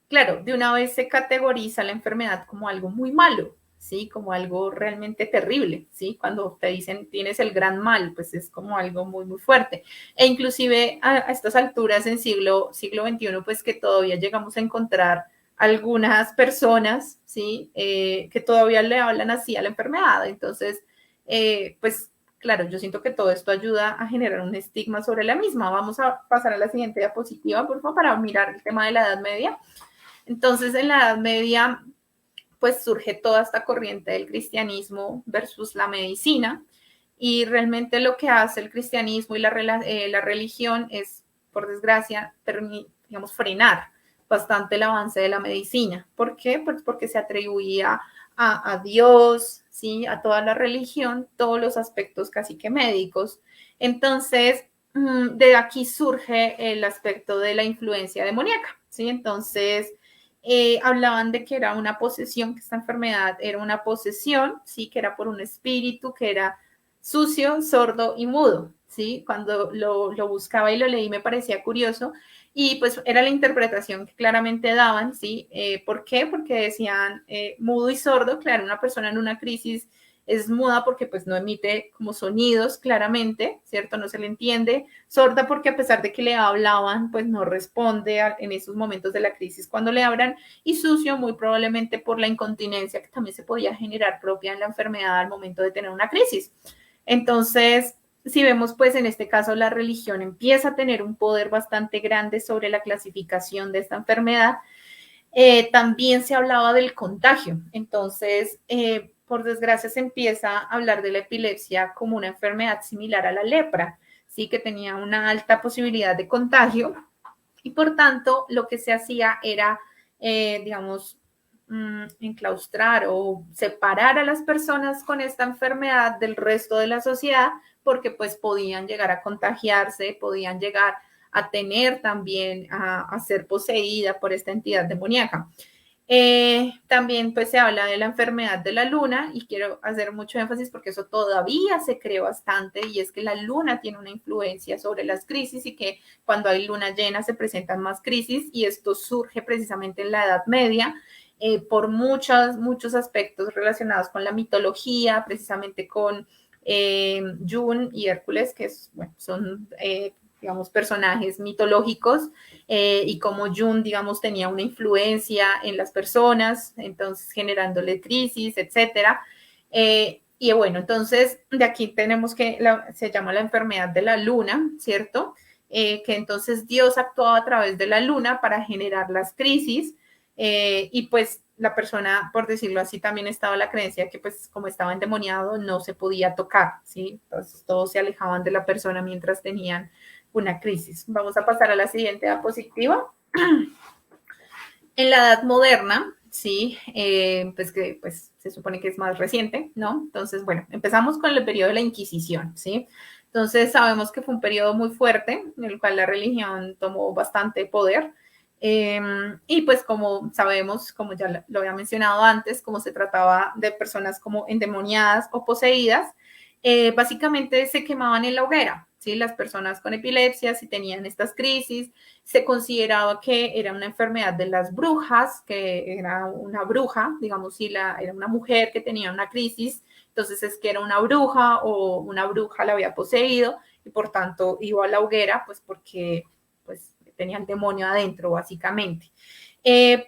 claro, de una vez se categoriza la enfermedad como algo muy malo, ¿sí? Como algo realmente terrible, ¿sí? Cuando te dicen tienes el gran mal, pues es como algo muy fuerte. E inclusive a estas alturas en siglo XXI, pues que todavía llegamos a encontrar algunas personas, ¿sí? Que todavía le hablan así a la enfermedad. Entonces, pues claro, yo siento que todo esto ayuda a generar un estigma sobre la misma. Vamos a pasar a la siguiente diapositiva, por favor, para mirar el tema de la Edad Media. Entonces, en la Edad Media, pues surge toda esta corriente del cristianismo versus la medicina, y realmente lo que hace el cristianismo y la religión es, por desgracia, digamos, frenar bastante el avance de la medicina. ¿Por qué? Pues porque se atribuía a Dios, ¿sí? A toda la religión, todos los aspectos casi que médicos. Entonces, de aquí surge el aspecto de la influencia demoníaca, ¿sí? Entonces, hablaban de que era una posesión, que esta enfermedad era una posesión, sí, que era por un espíritu que era sucio, sordo y mudo, sí. Cuando lo buscaba y lo leí me parecía curioso y pues era la interpretación que claramente daban, sí. ¿Por qué? Porque decían mudo y sordo, claro, una persona en una crisis es muda porque pues no emite como sonidos claramente, ¿cierto? No se le entiende. Sorda porque a pesar de que le hablaban, pues no responde en esos momentos de la crisis cuando le hablan. Y sucio muy probablemente por la incontinencia que también se podía generar propia en la enfermedad al momento de tener una crisis. Entonces, si vemos, pues en este caso la religión empieza a tener un poder bastante grande sobre la clasificación de esta enfermedad. También se hablaba del contagio. Entonces, por desgracia, se empieza a hablar de la epilepsia como una enfermedad similar a la lepra, ¿sí? Que tenía una alta posibilidad de contagio y por tanto lo que se hacía era, digamos, enclaustrar o separar a las personas con esta enfermedad del resto de la sociedad porque pues podían llegar a contagiarse, podían llegar a tener también, a ser poseída por esta entidad demoníaca. También pues se habla de la enfermedad de la luna y quiero hacer mucho énfasis porque eso todavía se cree bastante y es que la luna tiene una influencia sobre las crisis y que cuando hay luna llena se presentan más crisis y esto surge precisamente en la Edad Media por muchos aspectos relacionados con la mitología, precisamente con June y Hércules, que bueno, son digamos, personajes mitológicos y como Jung, digamos, tenía una influencia en las personas, entonces generándole crisis, etcétera. Y bueno, entonces de aquí tenemos que se llama la enfermedad de la luna, ¿cierto? Que entonces Dios actuaba a través de la luna para generar las crisis y pues la persona, por decirlo así, también estaba la creencia que pues como estaba endemoniado no se podía tocar, ¿sí? Entonces todos se alejaban de la persona mientras tenían una crisis. Vamos a pasar a la siguiente diapositiva. En la Edad Moderna, sí, pues que pues, se supone que es más reciente, ¿no? Entonces, bueno, empezamos con el periodo de la Inquisición, ¿sí? Entonces sabemos que fue un periodo muy fuerte en el cual la religión tomó bastante poder. Y pues como sabemos, como ya lo había mencionado antes, como se trataba de personas como endemoniadas o poseídas, básicamente se quemaban en la hoguera, ¿sí? Las personas con epilepsia, si tenían estas crisis, se consideraba que era una enfermedad de las brujas, que era una bruja, digamos, si era una mujer que tenía una crisis, entonces es que era una bruja o una bruja la había poseído y por tanto iba a la hoguera, pues porque pues, tenía el demonio adentro, básicamente.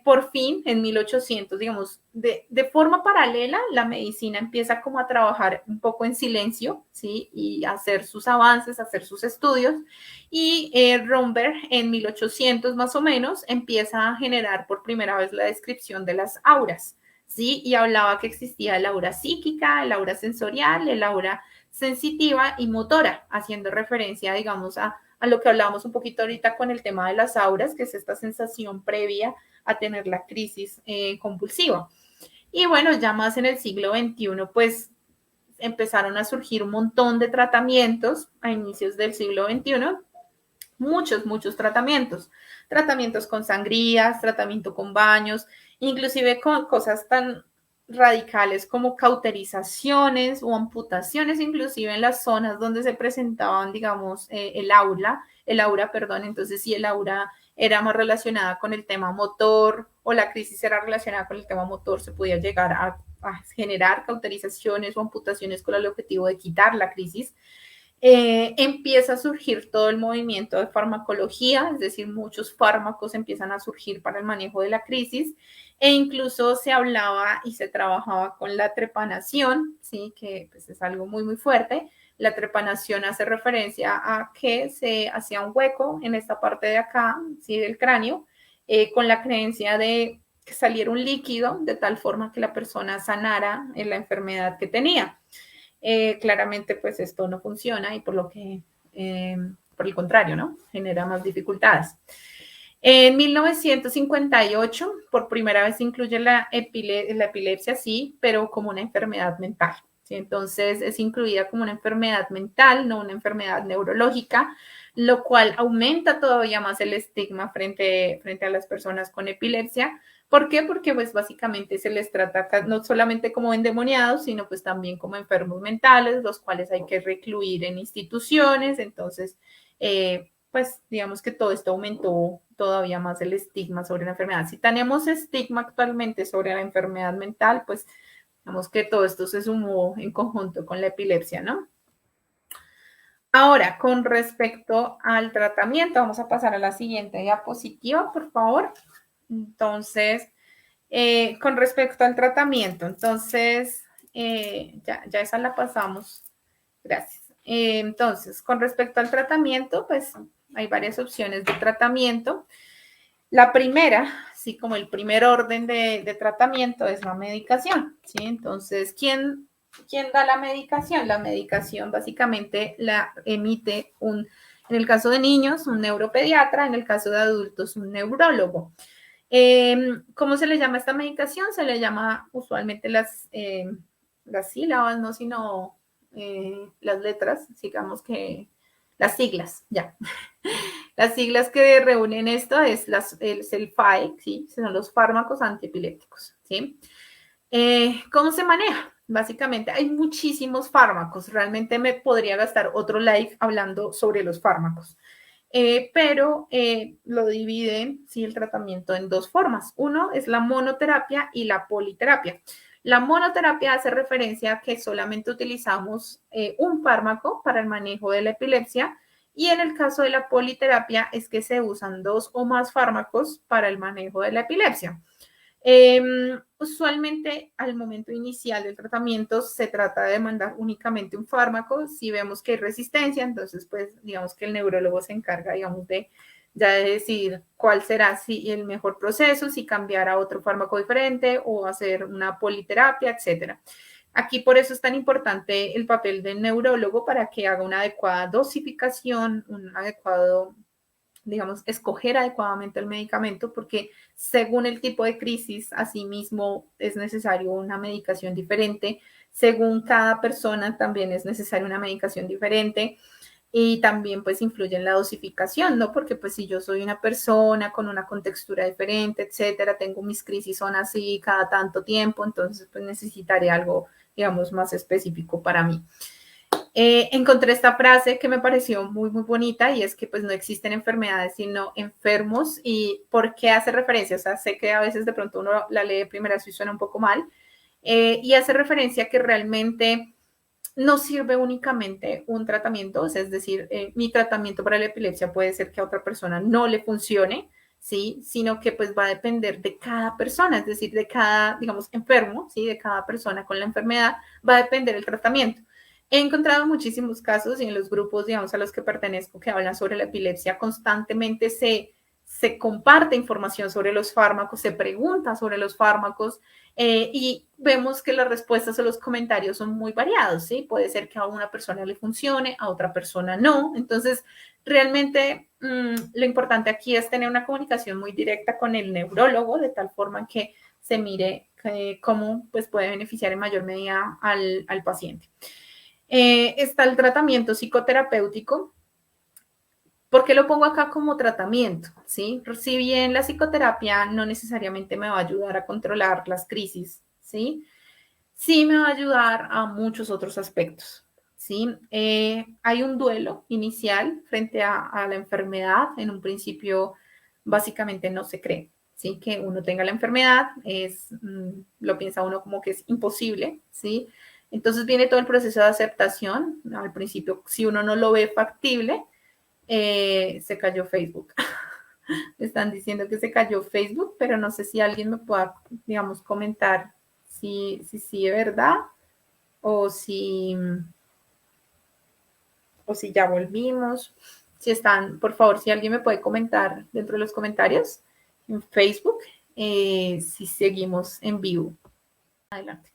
Por fin, en 1800, digamos, de forma paralela, la medicina empieza como a trabajar un poco en silencio, ¿sí? Y a hacer sus avances, a hacer sus estudios. Y Romberg, en 1800 más o menos, empieza a generar por primera vez la descripción de las auras, ¿sí? Y hablaba que existía el aura psíquica, el aura sensorial, el aura sensitiva y motora, haciendo referencia, digamos, a lo que hablábamos un poquito ahorita con el tema de las auras, que es esta sensación previa a tener la crisis compulsiva. Y bueno, ya más en el siglo XXI, pues empezaron a surgir un montón de tratamientos a inicios del siglo XXI, muchos tratamientos, tratamientos con sangrías, tratamiento con baños, inclusive con cosas tan radicales como cauterizaciones o amputaciones, inclusive en las zonas donde se presentaban, digamos, el aura, perdón, entonces si el aura era más relacionada con el tema motor o la crisis era relacionada con el tema motor, se podía llegar a generar cauterizaciones o amputaciones con el objetivo de quitar la crisis. Empieza a surgir todo el movimiento de farmacología, es decir, muchos fármacos empiezan a surgir para el manejo de la crisis e incluso se hablaba y se trabajaba con la trepanación, ¿sí? Que pues, es algo muy fuerte. La trepanación hace referencia a que se hacía un hueco en esta parte de acá, ¿sí? Del cráneo, con la creencia de que saliera un líquido de tal forma que la persona sanara en la enfermedad que tenía. Claramente pues esto no funciona y por el contrario, ¿no? Genera más dificultades. En 1958, por primera vez se incluye la epilepsia, sí, pero como una enfermedad mental. ¿Sí? Entonces es incluida como una enfermedad mental, no una enfermedad neurológica, lo cual aumenta todavía más el estigma frente a las personas con epilepsia. ¿Por qué? Porque pues básicamente se les trata no solamente como endemoniados, sino pues también como enfermos mentales, los cuales hay que recluir en instituciones. Entonces, pues digamos que todo esto aumentó todavía más el estigma sobre la enfermedad. Si tenemos estigma actualmente sobre la enfermedad mental, pues digamos que todo esto se sumó en conjunto con la epilepsia, ¿no? Ahora, con respecto al tratamiento, vamos a pasar a la siguiente diapositiva, por favor. Entonces, con respecto al tratamiento, entonces, ya esa la pasamos. Gracias. Entonces, con respecto al tratamiento, pues hay varias opciones de tratamiento. La primera, sí, como el primer orden de tratamiento es la medicación, ¿sí? Entonces, ¿quién da la medicación? La medicación básicamente la emite en el caso de niños, un neuropediatra, en el caso de adultos, un neurólogo. ¿Cómo se le llama esta medicación? Se le llama usualmente las sílabas, no sino las letras, digamos que las siglas, ya. Las siglas que reúnen esto es el FAE, ¿sí? Son los fármacos antiepilépticos, ¿sí? ¿Cómo se maneja? Básicamente hay muchísimos fármacos. Realmente me podría gastar otro live hablando sobre los fármacos. Pero lo dividen, sí, el tratamiento en dos formas. Uno es la monoterapia y la politerapia. La monoterapia hace referencia a que solamente utilizamos un fármaco para el manejo de la epilepsia y en el caso de la politerapia es que se usan dos o más fármacos para el manejo de la epilepsia. Usualmente al momento inicial del tratamiento se trata de mandar únicamente un fármaco. Si vemos que hay resistencia, entonces pues digamos que el neurólogo se encarga, digamos, de ya de decidir cuál será si el mejor proceso, si cambiar a otro fármaco diferente o hacer una politerapia, etcétera. Aquí por eso es tan importante el papel del neurólogo para que haga una adecuada dosificación, un adecuado, digamos, escoger adecuadamente el medicamento, porque según el tipo de crisis, asimismo es necesario una medicación diferente. Según cada persona también es necesaria una medicación diferente. Y también pues influye en la dosificación, ¿no? Porque pues si yo soy una persona con una contextura diferente, etcétera, tengo mis crisis son así cada tanto tiempo, entonces pues necesitaré algo, digamos, más específico para mí. Encontré esta frase que me pareció muy, muy bonita y es que pues no existen enfermedades sino enfermos. ¿Y por qué hace referencia? O sea, sé que a veces de pronto uno la lee de primera y suena un poco mal, y hace referencia a que realmente no sirve únicamente un tratamiento, o sea, es decir, mi tratamiento para la epilepsia puede ser que a otra persona no le funcione, ¿sí? Sino que pues va a depender de cada persona, es decir, de cada, digamos, enfermo, ¿sí? De cada persona con la enfermedad va a depender el tratamiento. He encontrado muchísimos casos y en los grupos, digamos, a los que pertenezco que hablan sobre la epilepsia, constantemente se comparte información sobre los fármacos, se pregunta sobre los fármacos, y vemos que las respuestas o los comentarios son muy variados, ¿sí? Puede ser que a una persona le funcione, a otra persona no. Entonces, realmente lo importante aquí es tener una comunicación muy directa con el neurólogo, de tal forma que se mire cómo pues, puede beneficiar en mayor medida al paciente. Está el tratamiento psicoterapéutico. ¿Por qué lo pongo acá como tratamiento? ¿Sí? Si bien la psicoterapia no necesariamente me va a ayudar a controlar las crisis, ¿sí? Sí me va a ayudar a muchos otros aspectos, ¿sí? Hay un duelo inicial frente a la enfermedad. En un principio, básicamente no se cree, ¿sí? Que uno tenga la enfermedad, lo piensa uno como que es imposible, ¿sí? Entonces viene todo el proceso de aceptación. Al principio, si uno no lo ve factible, se cayó Facebook. Están diciendo que se cayó Facebook, pero no sé si alguien me pueda, digamos, comentar si es verdad o si ya volvimos. Si están, por favor, si alguien me puede comentar dentro de los comentarios en Facebook, si seguimos en vivo. Adelante.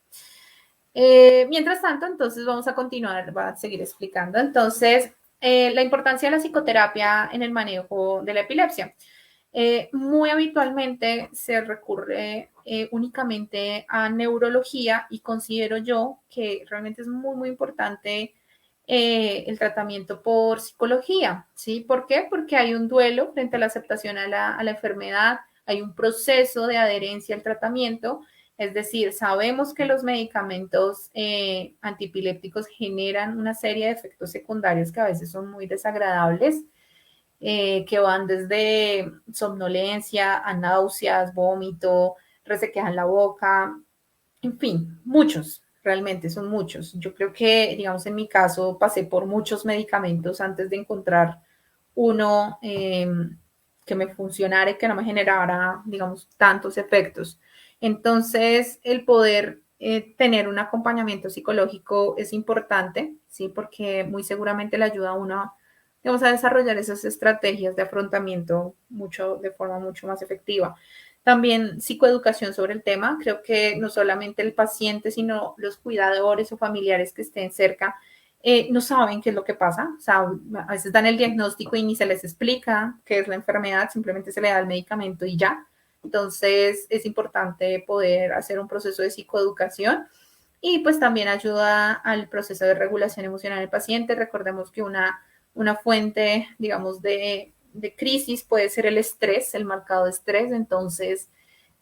Mientras tanto, entonces vamos a continuar, va a seguir explicando. Entonces, la importancia de la psicoterapia en el manejo de la epilepsia. Muy habitualmente se recurre únicamente a neurología y considero yo que realmente es muy, muy importante el tratamiento por psicología, ¿sí? ¿Por qué? Porque hay un duelo frente a la aceptación a la enfermedad, hay un proceso de adherencia al tratamiento, es decir, sabemos que los medicamentos antiepilépticos generan una serie de efectos secundarios que a veces son muy desagradables, que van desde somnolencia a náuseas, vómito, resequedad en la boca, en fin, muchos, realmente son muchos. Yo creo que, digamos, en mi caso pasé por muchos medicamentos antes de encontrar uno que me funcionara y que no me generara, digamos, tantos efectos. Entonces, el poder tener un acompañamiento psicológico es importante, ¿sí? Porque muy seguramente le ayuda a uno, digamos, a desarrollar esas estrategias de afrontamiento de forma mucho más efectiva. También psicoeducación sobre el tema. Creo que no solamente el paciente, sino los cuidadores o familiares que estén cerca no saben qué es lo que pasa. O sea, a veces dan el diagnóstico y ni se les explica qué es la enfermedad, simplemente se le da el medicamento y ya. Entonces es importante poder hacer un proceso de psicoeducación y pues también ayuda al proceso de regulación emocional del paciente. Recordemos que una fuente, digamos, de crisis puede ser el estrés, el marcado estrés. Entonces,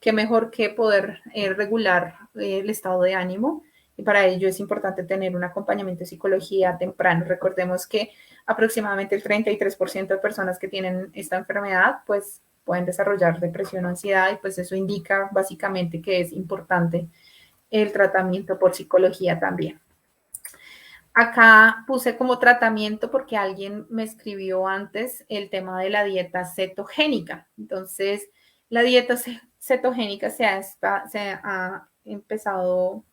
qué mejor que poder regular el estado de ánimo. Y para ello es importante tener un acompañamiento de psicología temprano. Recordemos que aproximadamente el 33% de personas que tienen esta enfermedad, pues pueden desarrollar depresión o ansiedad y pues eso indica básicamente que es importante el tratamiento por psicología también. Acá puse como tratamiento porque alguien me escribió antes el tema de la dieta cetogénica. Entonces, la dieta cetogénica se ha empezado.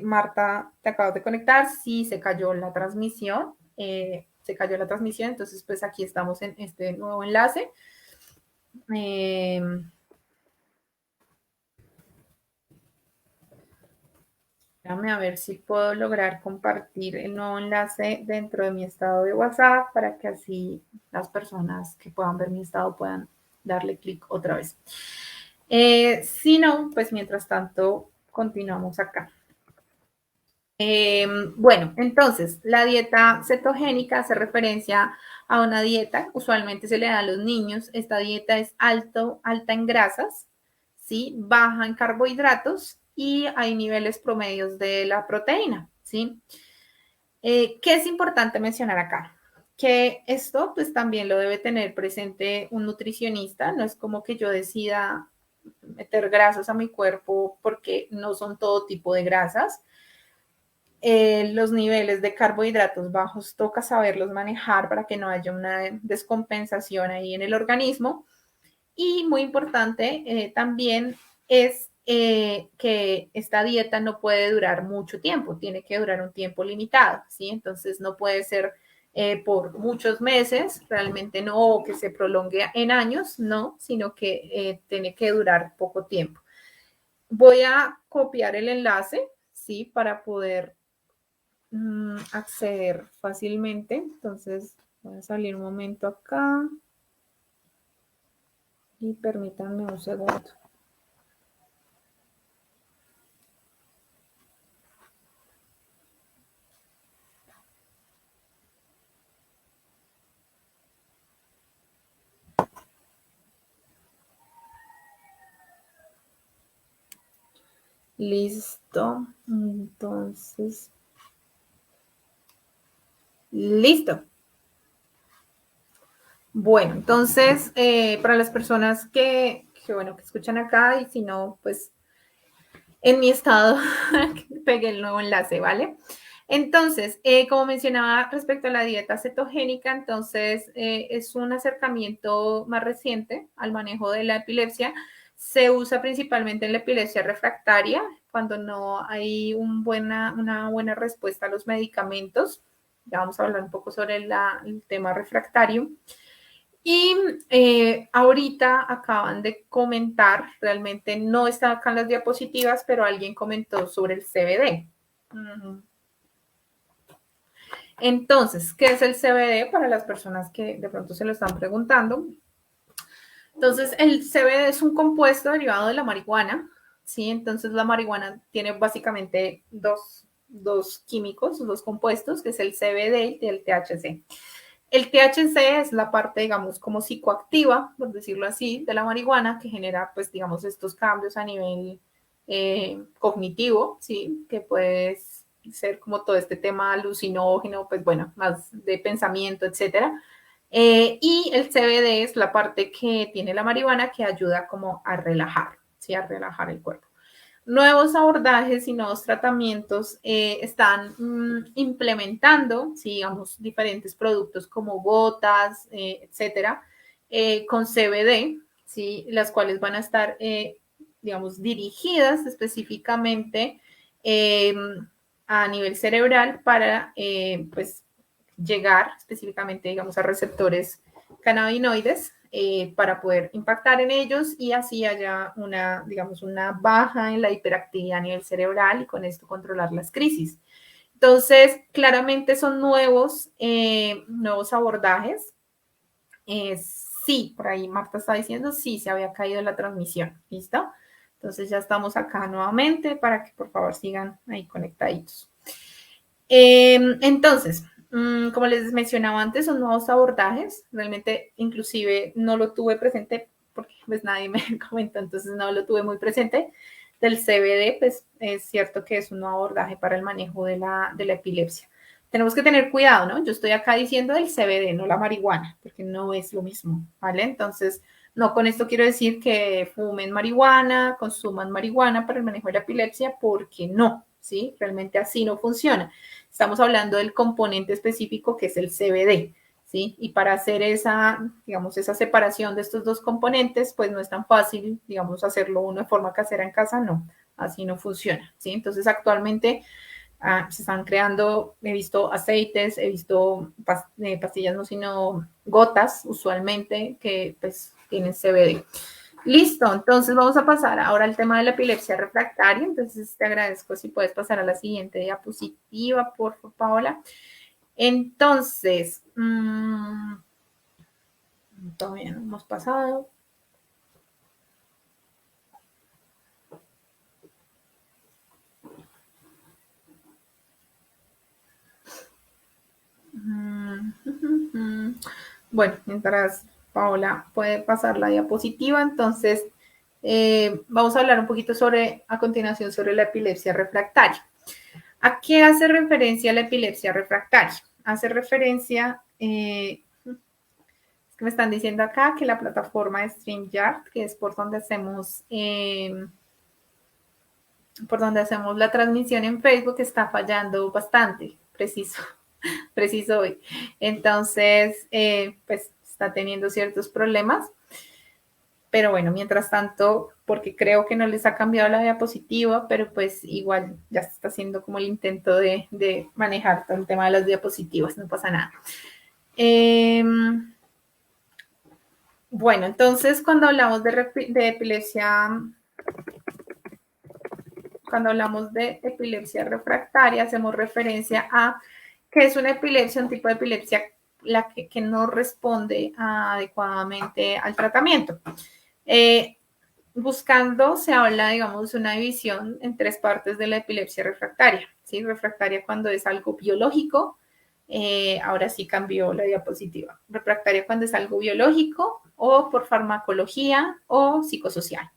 Marta, te acabo de conectar. Sí, se cayó la transmisión. Entonces pues aquí estamos en este nuevo enlace. Déjame a ver si puedo lograr compartir el nuevo enlace dentro de mi estado de WhatsApp para que así las personas que puedan ver mi estado puedan darle clic otra vez. Si no, pues mientras tanto continuamos acá. Bueno, entonces la dieta cetogénica hace referencia a una dieta, usualmente se le da a los niños. Esta dieta es alta en grasas, ¿sí? Baja en carbohidratos y hay niveles promedios de la proteína, ¿sí? ¿Qué es importante mencionar acá? Que esto pues también lo debe tener presente un nutricionista, no es como que yo decida meter grasas a mi cuerpo porque no son todo tipo de grasas. Los niveles de carbohidratos bajos toca saberlos manejar para que no haya una descompensación ahí en el organismo. Y muy importante también es que esta dieta no puede durar mucho tiempo, tiene que durar un tiempo limitado, ¿sí? Entonces no puede ser por muchos meses, realmente no, o que se prolongue en años, no, sino que tiene que durar poco tiempo. Voy a copiar el enlace, ¿sí? Para poder acceder fácilmente. Entonces voy a salir un momento acá y permítanme un segundo. Listo. Entonces, listo. Bueno, entonces, para las personas bueno, que escuchan acá y si no, pues en mi estado pegué el nuevo enlace, ¿vale? Entonces, como mencionaba respecto a la dieta cetogénica, entonces es un acercamiento más reciente al manejo de la epilepsia. Se usa principalmente en la epilepsia refractaria, cuando no hay una buena respuesta a los medicamentos. Ya vamos a hablar un poco sobre el tema refractario. Y ahorita acaban de comentar, realmente no está acá en las diapositivas, pero alguien comentó sobre el CBD. Entonces, ¿qué es el CBD para las personas que de pronto se lo están preguntando? Entonces, el CBD es un compuesto derivado de la marihuana, ¿sí? Entonces, la marihuana tiene básicamente dos químicos, dos compuestos, que es el CBD y el THC. El THC es la parte, digamos, como psicoactiva, por decirlo así, de la marihuana, que genera, pues, digamos, estos cambios a nivel cognitivo, ¿sí? Que puede ser como todo este tema alucinógeno, pues, bueno, más de pensamiento, etcétera. Y el CBD es la parte que tiene la marihuana que ayuda como a relajar, ¿sí? A relajar el cuerpo. Nuevos abordajes y nuevos tratamientos están implementando, ¿sí? Digamos, diferentes productos como gotas, etcétera, con CBD, ¿sí? Las cuales van a estar, digamos, dirigidas específicamente a nivel cerebral para, pues, llegar específicamente, digamos, a receptores cannabinoides para poder impactar en ellos y así haya digamos, una baja en la hiperactividad a nivel cerebral y con esto controlar las crisis. Entonces, claramente son nuevos abordajes. Sí, por ahí Marta está diciendo, sí, se había caído la transmisión. ¿Listo? Entonces ya estamos acá nuevamente para que por favor sigan ahí conectaditos. Entonces, como les mencionaba antes, son nuevos abordajes. Realmente, inclusive, no lo tuve presente porque pues nadie me comentó, entonces no lo tuve muy presente. Del CBD, pues es cierto que es un nuevo abordaje para el manejo de la epilepsia. Tenemos que tener cuidado, ¿no? Yo estoy acá diciendo del CBD, no la marihuana, porque no es lo mismo, ¿vale? Entonces, no con esto quiero decir que fumen marihuana, consuman marihuana para el manejo de la epilepsia, porque no, ¿sí? Realmente así no funciona. Estamos hablando del componente específico que es el CBD. ¿sí? Y para hacer esa, digamos, esa separación de estos dos componentes, pues no es tan fácil, digamos, hacerlo uno de forma casera en casa, no, así no funciona, ¿sí? Entonces, actualmente se están creando, he visto aceites, he visto pastillas, no, sino gotas, usualmente, que pues tienen CBD. Listo, entonces vamos a pasar ahora al tema de la epilepsia refractaria. Entonces te agradezco si puedes pasar a la siguiente diapositiva, por favor, Paola. Entonces, todavía no hemos pasado. Bueno, mientras Paola puede pasar la diapositiva, entonces vamos a hablar un poquito sobre, a continuación, sobre la epilepsia refractaria. ¿A qué hace referencia la epilepsia refractaria? Hace referencia, es que me están diciendo acá que la plataforma de StreamYard, que es por donde hacemos la transmisión en Facebook, está fallando bastante, preciso hoy. Entonces, pues está teniendo ciertos problemas. Pero bueno, mientras tanto, porque creo que no les ha cambiado la diapositiva, pero pues igual ya se está haciendo como el intento de manejar todo el tema de las diapositivas, no pasa nada. Bueno, entonces cuando hablamos de epilepsia, cuando hablamos de epilepsia refractaria, hacemos referencia a que es una epilepsia, un tipo de epilepsia la que no responde adecuadamente al tratamiento. Buscando se habla, digamos, una división en tres partes de la epilepsia refractaria. ¿Sí? Refractaria cuando es algo biológico, ahora sí cambió la diapositiva. Refractaria cuando es algo biológico o por farmacología o psicosocial.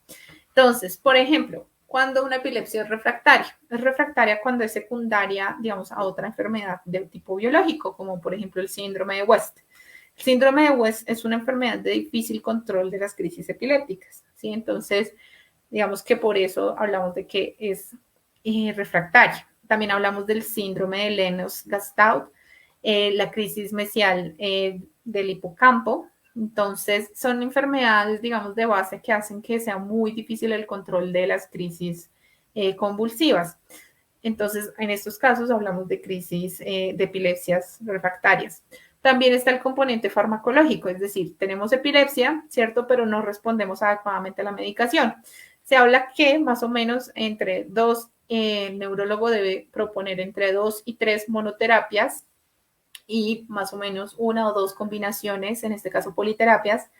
Entonces, por ejemplo, cuando una epilepsia es refractaria cuando es secundaria, digamos, a otra enfermedad de tipo biológico, como por ejemplo el síndrome de West. El síndrome de West es una enfermedad de difícil control de las crisis epilépticas, ¿sí? Entonces, digamos que por eso hablamos de que es refractaria. También hablamos del síndrome de Lennox-Gastaut, la crisis mesial del hipocampo. Entonces, son enfermedades, digamos, de base que hacen que sea muy difícil el control de las crisis convulsivas. Entonces, en estos casos hablamos de crisis de epilepsias refractarias. También está el componente farmacológico, es decir, tenemos epilepsia, ¿cierto? Pero no respondemos adecuadamente a la medicación. Se habla que más o menos entre el neurólogo debe proponer entre 2 y 3 monoterapias y más o menos una o dos combinaciones, en este caso politerapias,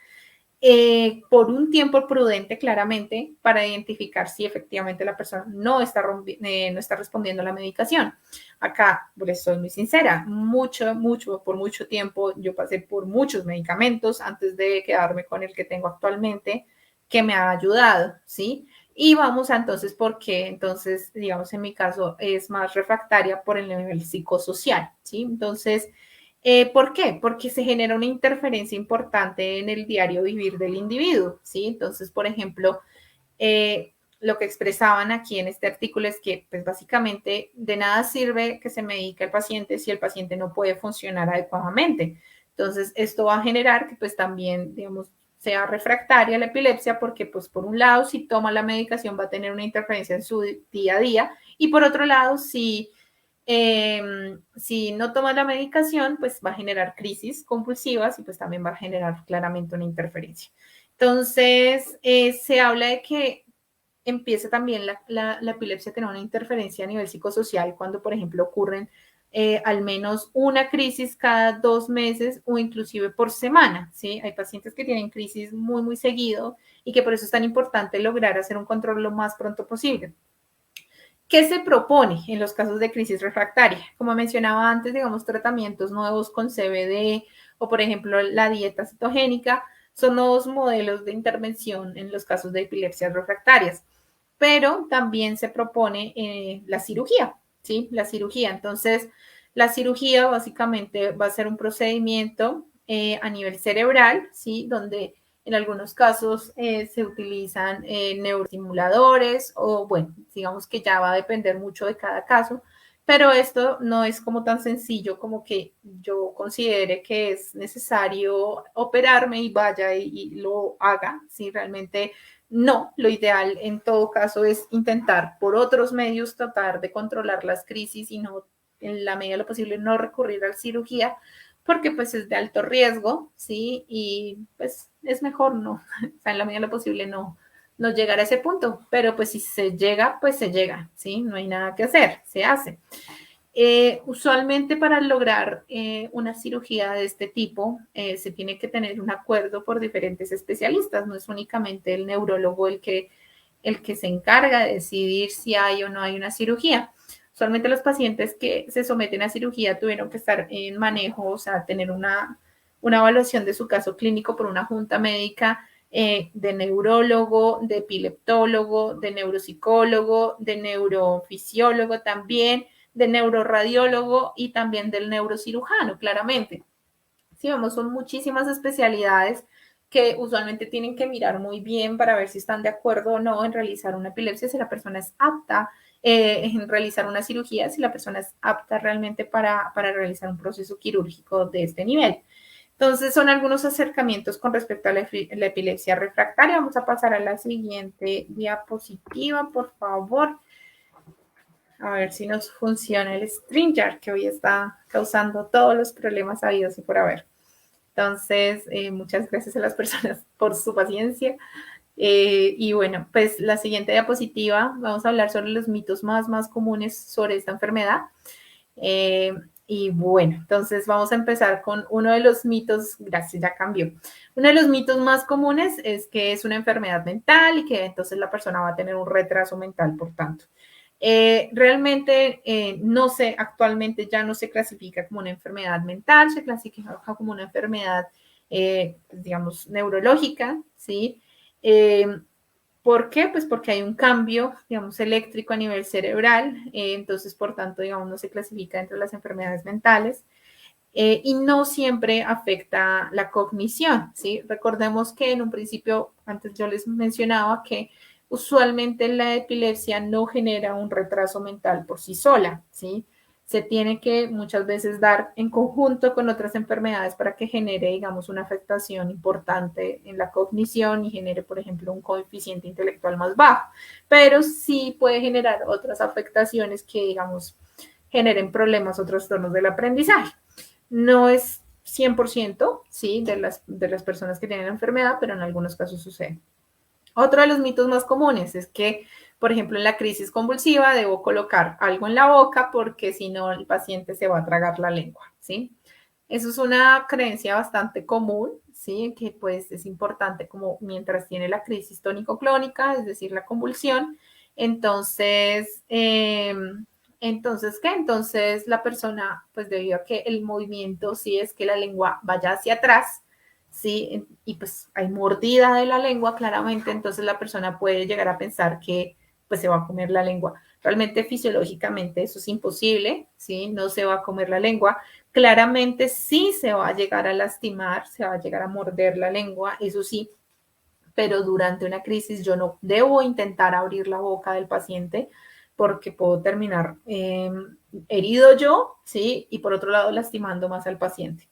por un tiempo prudente, claramente, para identificar si efectivamente la persona no está respondiendo a la medicación. Acá, pues soy muy sincera, por mucho tiempo, yo pasé por muchos medicamentos antes de quedarme con el que tengo actualmente, que me ha ayudado, ¿sí? Y vamos a entonces, ¿por qué? Entonces, digamos, en mi caso es más refractaria por el nivel psicosocial, ¿sí? Entonces, ¿por qué? Porque se genera una interferencia importante en el diario vivir del individuo, ¿sí? Entonces, por ejemplo, lo que expresaban aquí en este artículo es que, pues básicamente, de nada sirve que se medique al paciente si el paciente no puede funcionar adecuadamente. Entonces, esto va a generar que, pues también, digamos, sea refractaria la epilepsia porque, pues, por un lado, si toma la medicación va a tener una interferencia en su día a día y por otro lado, si no toma la medicación, pues va a generar crisis compulsivas y pues también va a generar claramente una interferencia. Entonces, se habla de que empieza también la epilepsia a tener una interferencia a nivel psicosocial cuando, por ejemplo, ocurren al menos una crisis cada 2 meses o inclusive por semana, ¿sí? Hay pacientes que tienen crisis muy, muy seguido y que por eso es tan importante lograr hacer un control lo más pronto posible. ¿Qué se propone en los casos de crisis refractaria? Como mencionaba antes, digamos, tratamientos nuevos con CBD o, por ejemplo, la dieta cetogénica son nuevos modelos de intervención en los casos de epilepsias refractarias. Pero también se propone la cirugía, ¿sí? La cirugía. Entonces, la cirugía básicamente va a ser un procedimiento a nivel cerebral, ¿sí? Donde en algunos casos se utilizan neuroestimuladores o, bueno, digamos que ya va a depender mucho de cada caso, Pero esto no es como tan sencillo como que yo considere que es necesario operarme y vaya y lo haga. Si realmente no, lo ideal en todo caso es intentar por otros medios tratar de controlar las crisis y no, en la medida de lo posible, no recurrir a la cirugía porque pues es de alto riesgo, ¿sí? Y pues es mejor no, o sea, en la medida de lo posible no llegar a ese punto, pero pues si se llega, pues se llega, ¿sí? No hay nada que hacer, se hace. Usualmente para lograr una cirugía de este tipo se tiene que tener un acuerdo por diferentes especialistas, no es únicamente el neurólogo el que se encarga de decidir si hay o no hay una cirugía. Usualmente los pacientes que se someten a cirugía tuvieron que estar en manejo, o sea, tener una evaluación de su caso clínico por una junta médica de neurólogo, de epileptólogo, de neuropsicólogo, de neurofisiólogo también, de neuroradiólogo y también del neurocirujano, claramente. Sí, vamos, son muchísimas especialidades que usualmente tienen que mirar muy bien para ver si están de acuerdo o no en realizar una epilepsia, si la persona es apta en realizar una cirugía, si la persona es apta realmente para realizar un proceso quirúrgico de este nivel. Entonces, son algunos acercamientos con respecto a la epilepsia refractaria. Vamos a pasar a la siguiente diapositiva, por favor. A ver si nos funciona el StreamYard, que hoy está causando todos los problemas habidos y por haber. Entonces, muchas gracias a las personas por su paciencia. Y bueno, pues la siguiente diapositiva, vamos a hablar sobre los mitos más comunes sobre esta enfermedad. Y bueno, entonces vamos a empezar con uno de los mitos, gracias, ya cambió. Uno de los mitos más comunes es que es una enfermedad mental y que entonces la persona va a tener un retraso mental, por tanto. Realmente no sé, actualmente ya no se clasifica como una enfermedad mental, se clasifica como una enfermedad, digamos, neurológica, ¿sí? ¿Por qué? Pues porque hay un cambio, digamos, eléctrico a nivel cerebral, entonces, por tanto, digamos, no se clasifica entre las enfermedades mentales. Y no siempre afecta la cognición, ¿sí? Recordemos que en un principio, antes yo les mencionaba que usualmente la epilepsia no genera un retraso mental por sí sola, ¿sí? Se tiene que muchas veces dar en conjunto con otras enfermedades para que genere, digamos, una afectación importante en la cognición y genere, por ejemplo, un coeficiente intelectual más bajo, pero sí puede generar otras afectaciones que, digamos, generen problemas o trastornos del aprendizaje. No es 100%, ¿sí? De las personas que tienen la enfermedad, pero en algunos casos sucede. Otro de los mitos más comunes es que, por ejemplo, en la crisis convulsiva debo colocar algo en la boca porque si no el paciente se va a tragar la lengua, ¿sí? Eso es una creencia bastante común, ¿sí? Que pues es importante como mientras tiene la crisis tónico-clónica, es decir, la convulsión, entonces, entonces, ¿qué? Entonces la persona, pues debido a que el movimiento, sí es que la lengua vaya hacia atrás, ¿sí? Y pues hay mordida de la lengua, claramente, entonces la persona puede llegar a pensar que pues se va a comer la lengua. Realmente fisiológicamente eso es imposible, ¿sí? No se va a comer la lengua. Claramente sí se va a llegar a lastimar, se va a llegar a morder la lengua, eso sí, pero durante una crisis yo no debo intentar abrir la boca del paciente porque puedo terminar herido yo, ¿sí? Y por otro lado lastimando más al paciente.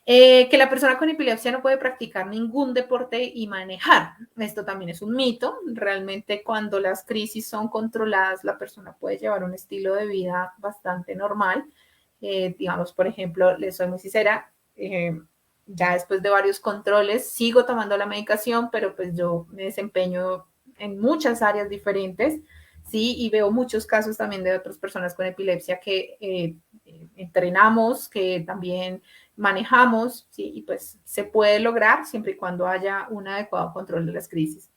Que la persona con epilepsia no puede practicar ningún deporte y manejar. Esto también es un mito. Realmente cuando las crisis son controladas, la persona puede llevar un estilo de vida bastante normal. Digamos, por ejemplo, les soy muy sincera, ya después de varios controles sigo tomando la medicación, pero pues yo me desempeño en muchas áreas diferentes, ¿sí? Y veo muchos casos también de otras personas con epilepsia que entrenamos, que también manejamos, ¿sí? Y pues se puede lograr siempre y cuando haya un adecuado control de las crisis.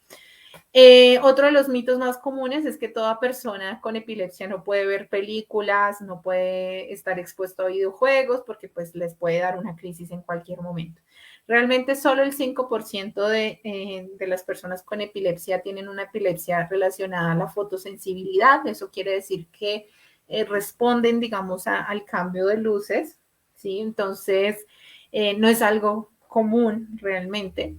Otro de los mitos más comunes es que toda persona con epilepsia no puede ver películas, no puede estar expuesto a videojuegos porque pues les puede dar una crisis en cualquier momento. Realmente solo el 5% de las personas con epilepsia tienen una epilepsia relacionada a la fotosensibilidad. Eso quiere decir que responden, digamos, al cambio de luces, ¿sí? Entonces, no es algo común realmente.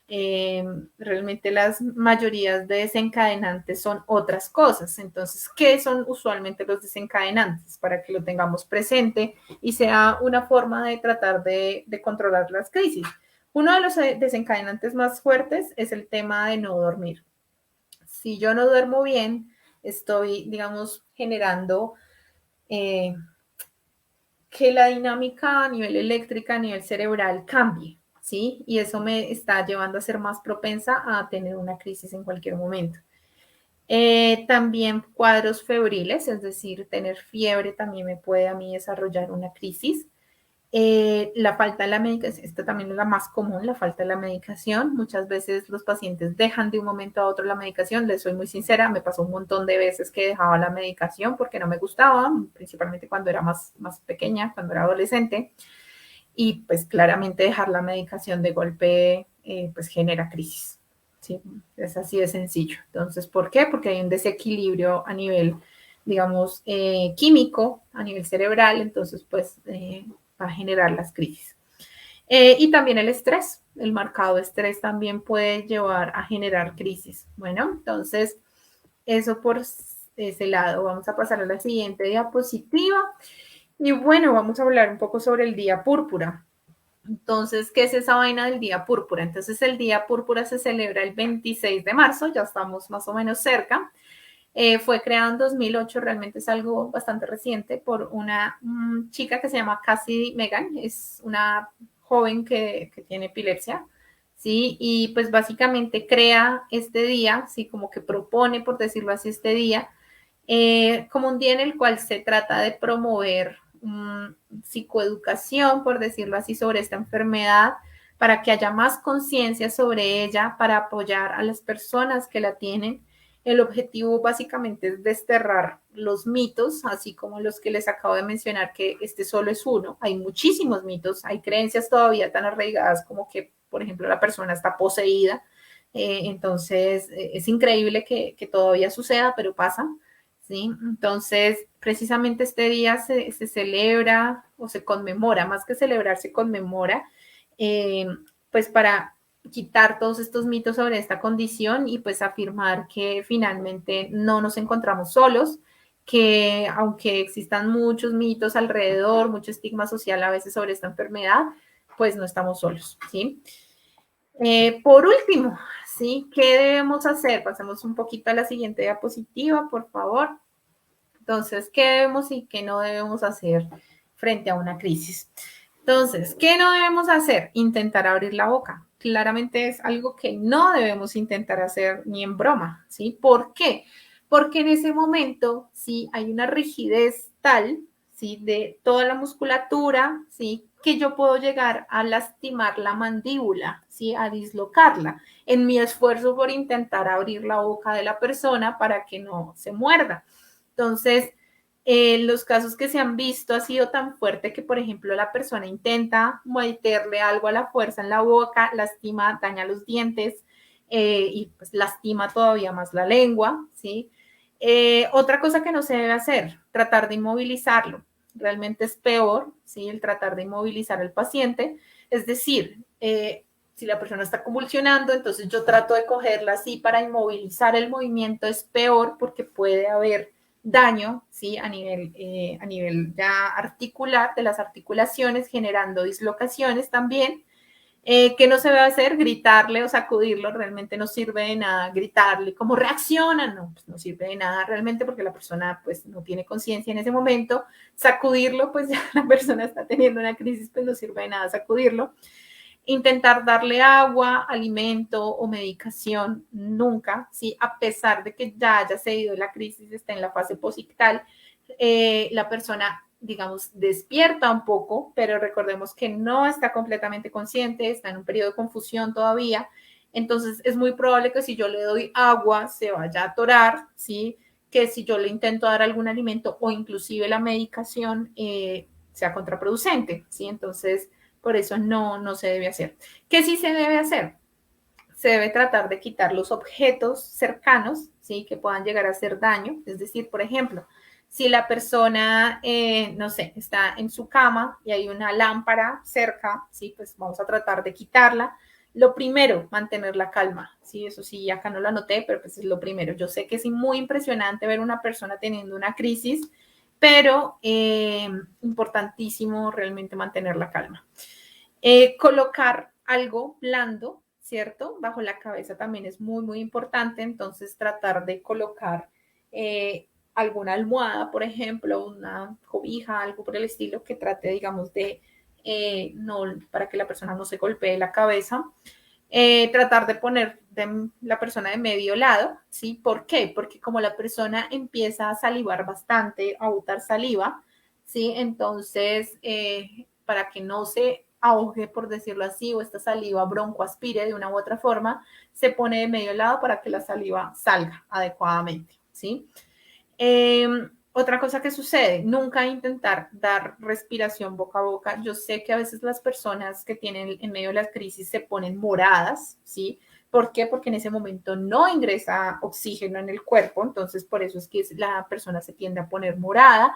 Realmente las mayorías de desencadenantes son otras cosas. Entonces, ¿qué son usualmente los desencadenantes? Para que lo tengamos presente y sea una forma de tratar de controlar las crisis. Uno de los desencadenantes más fuertes es el tema de no dormir. Si yo no duermo bien, estoy, digamos, generando que la dinámica a nivel eléctrica, a nivel cerebral cambie, ¿sí? Y eso me está llevando a ser más propensa a tener una crisis en cualquier momento. También cuadros febriles, es decir, tener fiebre también me puede a mí desarrollar una crisis. La falta de la medicación, esta también es la más común, la falta de la medicación. Muchas veces los pacientes dejan de un momento a otro la medicación. Les soy muy sincera, me pasó un montón de veces que dejaba la medicación porque no me gustaba, principalmente cuando era más pequeña, cuando era adolescente. Y pues claramente dejar la medicación de golpe pues genera crisis. ¿Sí? Es así de sencillo. Entonces, ¿por qué? Porque hay un desequilibrio a nivel, digamos, químico, a nivel cerebral. Entonces, pues va a generar las crisis. Y también el estrés, el marcado estrés también puede llevar a generar crisis. Bueno, entonces eso por ese lado. Vamos a pasar a la siguiente diapositiva. Y bueno, vamos a hablar un poco sobre el día púrpura. Entonces, ¿qué es esa vaina del día púrpura? Entonces, el día púrpura se celebra el 26 de marzo, ya estamos más o menos cerca. Fue creado en 2008, realmente es algo bastante reciente, por una chica que se llama Cassidy Megan, es una joven que tiene epilepsia, ¿sí? Y pues básicamente crea este día, ¿sí? Como que propone, por decirlo así, este día, como un día en el cual se trata de promover psicoeducación, por decirlo así, sobre esta enfermedad, para que haya más conciencia sobre ella, para apoyar a las personas que la tienen. El objetivo básicamente es desterrar los mitos, así como los que les acabo de mencionar, que este solo es uno. Hay muchísimos mitos, hay creencias todavía tan arraigadas como que, por ejemplo, la persona está poseída. Entonces, es increíble que todavía suceda, pero pasa. ¿Sí? Entonces, precisamente este día se celebra o se conmemora, más que celebrar, se conmemora, eh, pues para quitar todos estos mitos sobre esta condición y pues afirmar que finalmente no nos encontramos solos, que aunque existan muchos mitos alrededor, mucho estigma social a veces sobre esta enfermedad, pues no estamos solos, ¿sí? Por último, ¿sí? ¿Qué debemos hacer? Pasemos un poquito a la siguiente diapositiva, por favor. Entonces, ¿qué debemos y qué no debemos hacer frente a una crisis? Entonces, ¿qué no debemos hacer? Intentar abrir la boca. Claramente es algo que no debemos intentar hacer ni en broma, ¿sí? ¿Por qué? Porque en ese momento, sí, hay una rigidez tal, ¿sí? De toda la musculatura, ¿sí? Que yo puedo llegar a lastimar la mandíbula, ¿sí? A dislocarla en mi esfuerzo por intentar abrir la boca de la persona para que no se muerda. Entonces, los casos que se han visto ha sido tan fuerte que, por ejemplo, la persona intenta meterle algo a la fuerza en la boca, lastima, daña los dientes y pues lastima todavía más la lengua, ¿sí? Otra cosa que no se debe hacer, tratar de inmovilizarlo. Realmente es peor, ¿sí? El tratar de inmovilizar al paciente. Es decir, si la persona está convulsionando, entonces yo trato de cogerla así para inmovilizar el movimiento, es peor porque puede haber daño, ¿sí? A nivel ya articular, de las articulaciones, generando dislocaciones también. ¿Qué no se debe hacer? Gritarle o sacudirlo, realmente no sirve de nada gritarle, ¿cómo reacciona? No, pues no sirve de nada realmente porque la persona pues no tiene conciencia en ese momento. Sacudirlo, pues ya la persona está teniendo una crisis, pues no sirve de nada sacudirlo. Intentar darle agua, alimento o medicación, nunca, ¿sí? A pesar de que ya haya cedido la crisis, está en la fase posictal, la persona, digamos, despierta un poco, pero recordemos que no está completamente consciente, está en un periodo de confusión todavía, entonces es muy probable que si yo le doy agua se vaya a atorar, ¿sí? Que si yo le intento dar algún alimento o inclusive la medicación sea contraproducente, ¿sí? Entonces, por eso no se debe hacer. ¿Qué sí se debe hacer? Se debe tratar de quitar los objetos cercanos, ¿sí? Que puedan llegar a hacer daño. Es decir, por ejemplo, si la persona, no sé, está en su cama y hay una lámpara cerca, ¿sí? Pues vamos a tratar de quitarla. Lo primero, mantener la calma. Sí, eso sí, acá no lo anoté, pero pues es lo primero. Yo sé que es muy impresionante ver una persona teniendo una crisis, pero importantísimo realmente mantener la calma. Colocar algo blando, ¿cierto? Bajo la cabeza también es muy, muy importante. Entonces, tratar de colocar alguna almohada, por ejemplo, una cobija, algo por el estilo que trate, digamos, de no, para que la persona no se golpee la cabeza. Tratar de poner la persona de medio lado, ¿sí? ¿Por qué? Porque como la persona empieza a salivar bastante, a botar saliva, ¿sí? Entonces, para que no se ahogue, por decirlo así, o esta saliva broncoaspire de una u otra forma, se pone de medio lado para que la saliva salga adecuadamente, ¿sí? Otra cosa que sucede, nunca intentar dar respiración boca a boca. Yo sé que a veces las personas que tienen en medio de la crisis se ponen moradas, ¿sí? ¿Por qué? Porque en ese momento no ingresa oxígeno en el cuerpo, entonces por eso es que la persona se tiende a poner morada,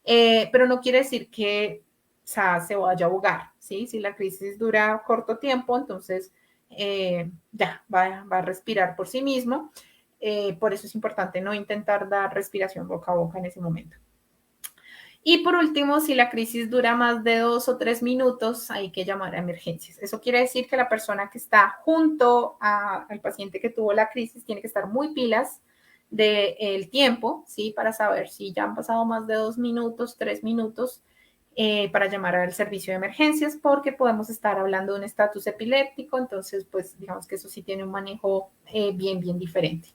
pero no quiere decir que, o sea, se vaya a ahogar, ¿sí? Si la crisis dura corto tiempo, entonces ya va a respirar por sí mismo. Por eso es importante no intentar dar respiración boca a boca en ese momento. Y por último, si la crisis dura más de 2 o 3 minutos, hay que llamar a emergencias. Eso quiere decir que la persona que está junto al paciente que tuvo la crisis tiene que estar muy pilas del tiempo, ¿sí? Para saber si ya han pasado más de 2 minutos, 3 minutos, para llamar al servicio de emergencias, porque podemos estar hablando de un estatus epiléptico, entonces, pues, digamos que eso sí tiene un manejo bien, bien diferente.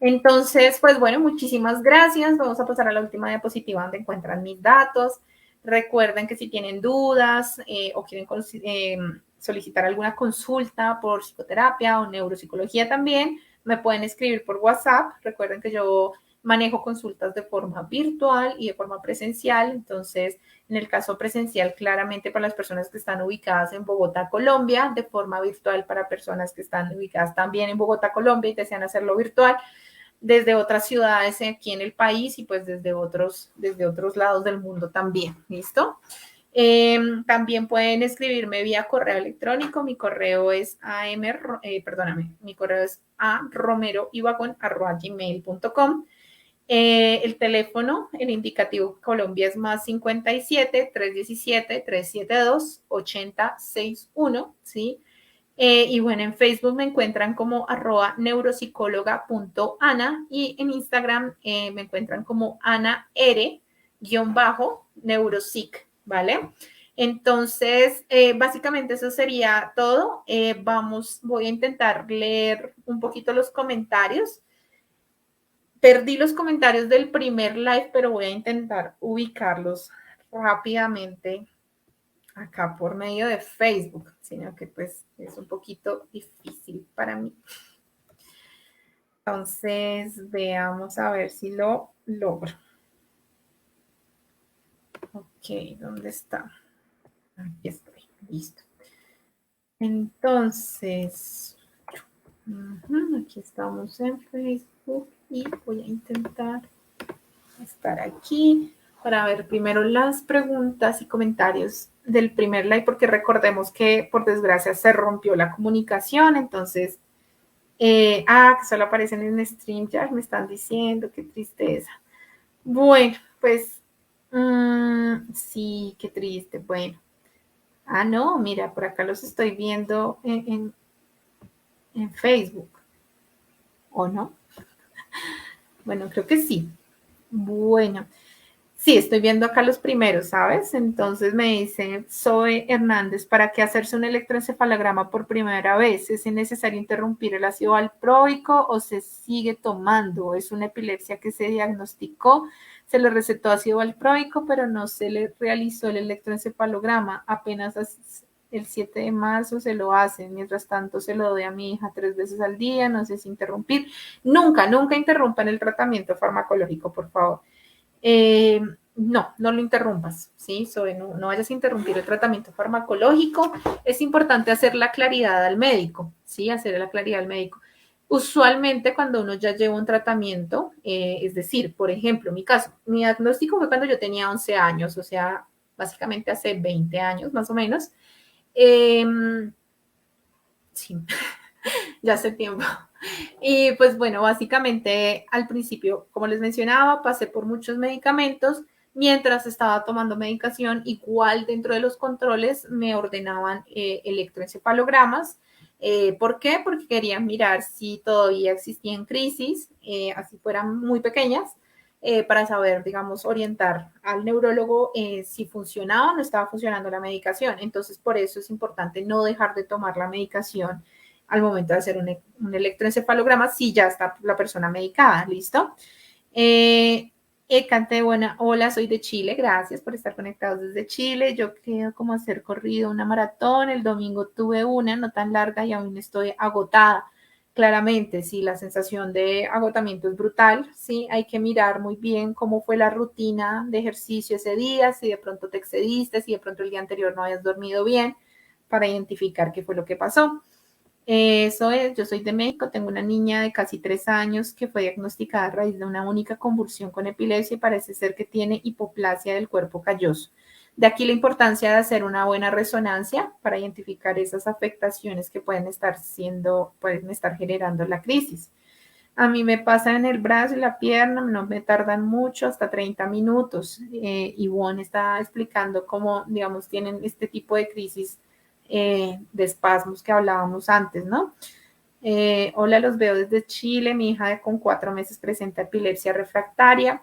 Entonces, pues bueno, muchísimas gracias. Vamos a pasar a la última diapositiva donde encuentran mis datos. Recuerden que si tienen dudas o quieren solicitar alguna consulta por psicoterapia o neuropsicología también, me pueden escribir por WhatsApp. Recuerden que yo manejo consultas de forma virtual y de forma presencial. Entonces, en el caso presencial, claramente para las personas que están ubicadas en Bogotá, Colombia, de forma virtual para personas que están ubicadas también en Bogotá, Colombia y desean hacerlo virtual desde otras ciudades aquí en el país y pues desde otros lados del mundo también. ¿Listo? También pueden escribirme vía correo electrónico. Mi correo es mi correo es aromeroibagon@gmail.com. El teléfono, el indicativo Colombia es más 57 317 372 8061, ¿sí? Y bueno, en Facebook me encuentran como @neuropsicóloga.ana y en Instagram me encuentran como Ana R-neuropsic, ¿vale? Entonces, básicamente eso sería todo. Voy a intentar leer un poquito los comentarios. Perdí los comentarios del primer live, pero voy a intentar ubicarlos rápidamente acá por medio de Facebook, sino que pues es un poquito difícil para mí. Entonces, veamos a ver si lo logro. Ok, ¿dónde está? Aquí estoy, listo. Entonces, aquí estamos en Facebook y voy a intentar estar aquí para ver primero las preguntas y comentarios del primer live, porque recordemos que por desgracia se rompió la comunicación, entonces, que solo aparecen en stream, ya me están diciendo, qué tristeza. Bueno, pues, sí, qué triste, bueno. No, mira, por acá los estoy viendo en Facebook, ¿o no? Bueno, creo que sí. Bueno, sí, estoy viendo acá los primeros, ¿sabes? Entonces me dice Zoe Hernández, ¿para qué hacerse un electroencefalograma por primera vez? ¿Es necesario interrumpir el ácido valproico o se sigue tomando? Es una epilepsia que se diagnosticó, se le recetó ácido valproico, pero no se le realizó el electroencefalograma. Apenas el 7 de marzo se lo hacen. Mientras tanto, se lo doy a mi hija 3 veces al día. No sé si interrumpir. Nunca interrumpan el tratamiento farmacológico, por favor. No lo interrumpas, ¿sí? No vayas a interrumpir el tratamiento farmacológico. Es importante hacer la claridad al médico, ¿sí? Hacer la claridad al médico. Usualmente cuando uno ya lleva un tratamiento, es decir, por ejemplo, mi caso, mi diagnóstico fue cuando yo tenía 11 años, o sea, básicamente hace 20 años más o menos. Sí, ya hace tiempo. Y pues bueno, básicamente al principio, como les mencionaba, pasé por muchos medicamentos. Mientras estaba tomando medicación, igual dentro de los controles me ordenaban electroencefalogramas. ¿Por qué? Porque querían mirar si todavía existían crisis, así fueran muy pequeñas, para saber, digamos, orientar al neurólogo si funcionaba o no estaba funcionando la medicación. Entonces, por eso es importante no dejar de tomar la medicación al momento de hacer un electroencefalograma si ya está la persona medicada, ¿listo? Cante buena, hola, soy de Chile, gracias por estar conectados desde Chile. Yo quiero como hacer corrido una maratón, el domingo tuve una, no tan larga y aún estoy agotada. Claramente, sí, la sensación de agotamiento es brutal, sí, hay que mirar muy bien cómo fue la rutina de ejercicio ese día, si de pronto te excediste, si de pronto el día anterior no habías dormido bien, para identificar qué fue lo que pasó. Eso es, yo soy de México, tengo una niña de casi 3 años que fue diagnosticada a raíz de una única convulsión con epilepsia y parece ser que tiene hipoplasia del cuerpo calloso. De aquí la importancia de hacer una buena resonancia para identificar esas afectaciones que pueden estar generando la crisis. A mí me pasa en el brazo y la pierna, no me tardan mucho, hasta 30 minutos. Ivonne está explicando cómo, digamos, tienen este tipo de crisis de espasmos que hablábamos antes, ¿no? Hola, los veo desde Chile. Mi hija con 4 meses presenta epilepsia refractaria.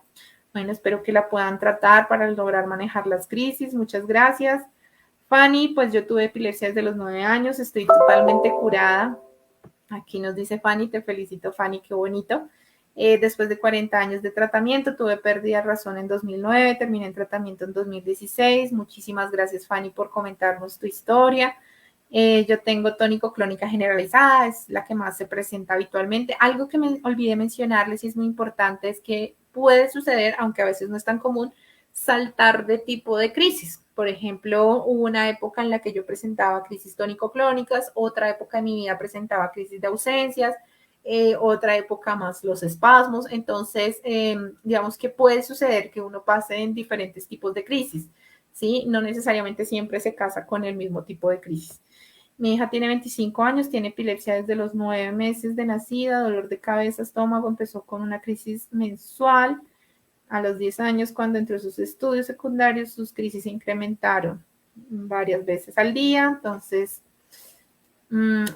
Bueno, espero que la puedan tratar para lograr manejar las crisis. Muchas gracias. Fanny, pues yo tuve epilepsia desde los 9 años, estoy totalmente curada. Aquí nos dice Fanny, te felicito Fanny, qué bonito. Después de 40 años de tratamiento, tuve pérdida de razón en 2009, terminé en tratamiento en 2016. Muchísimas gracias Fanny por comentarnos tu historia. Yo tengo tónico clónica generalizada, es la que más se presenta habitualmente. Algo que me olvidé mencionarles y es muy importante es que puede suceder, aunque a veces no es tan común, saltar de tipo de crisis. Por ejemplo, hubo una época en la que yo presentaba crisis tónico-clónicas, otra época de mi vida presentaba crisis de ausencias, otra época más los espasmos. Entonces, digamos que puede suceder que uno pase en diferentes tipos de crisis, ¿sí? No necesariamente siempre se casa con el mismo tipo de crisis. Mi hija tiene 25 años, tiene epilepsia desde los 9 meses de nacida, dolor de cabeza, estómago, empezó con una crisis mensual. A los 10 años, cuando entró sus estudios secundarios, sus crisis se incrementaron varias veces al día. Entonces,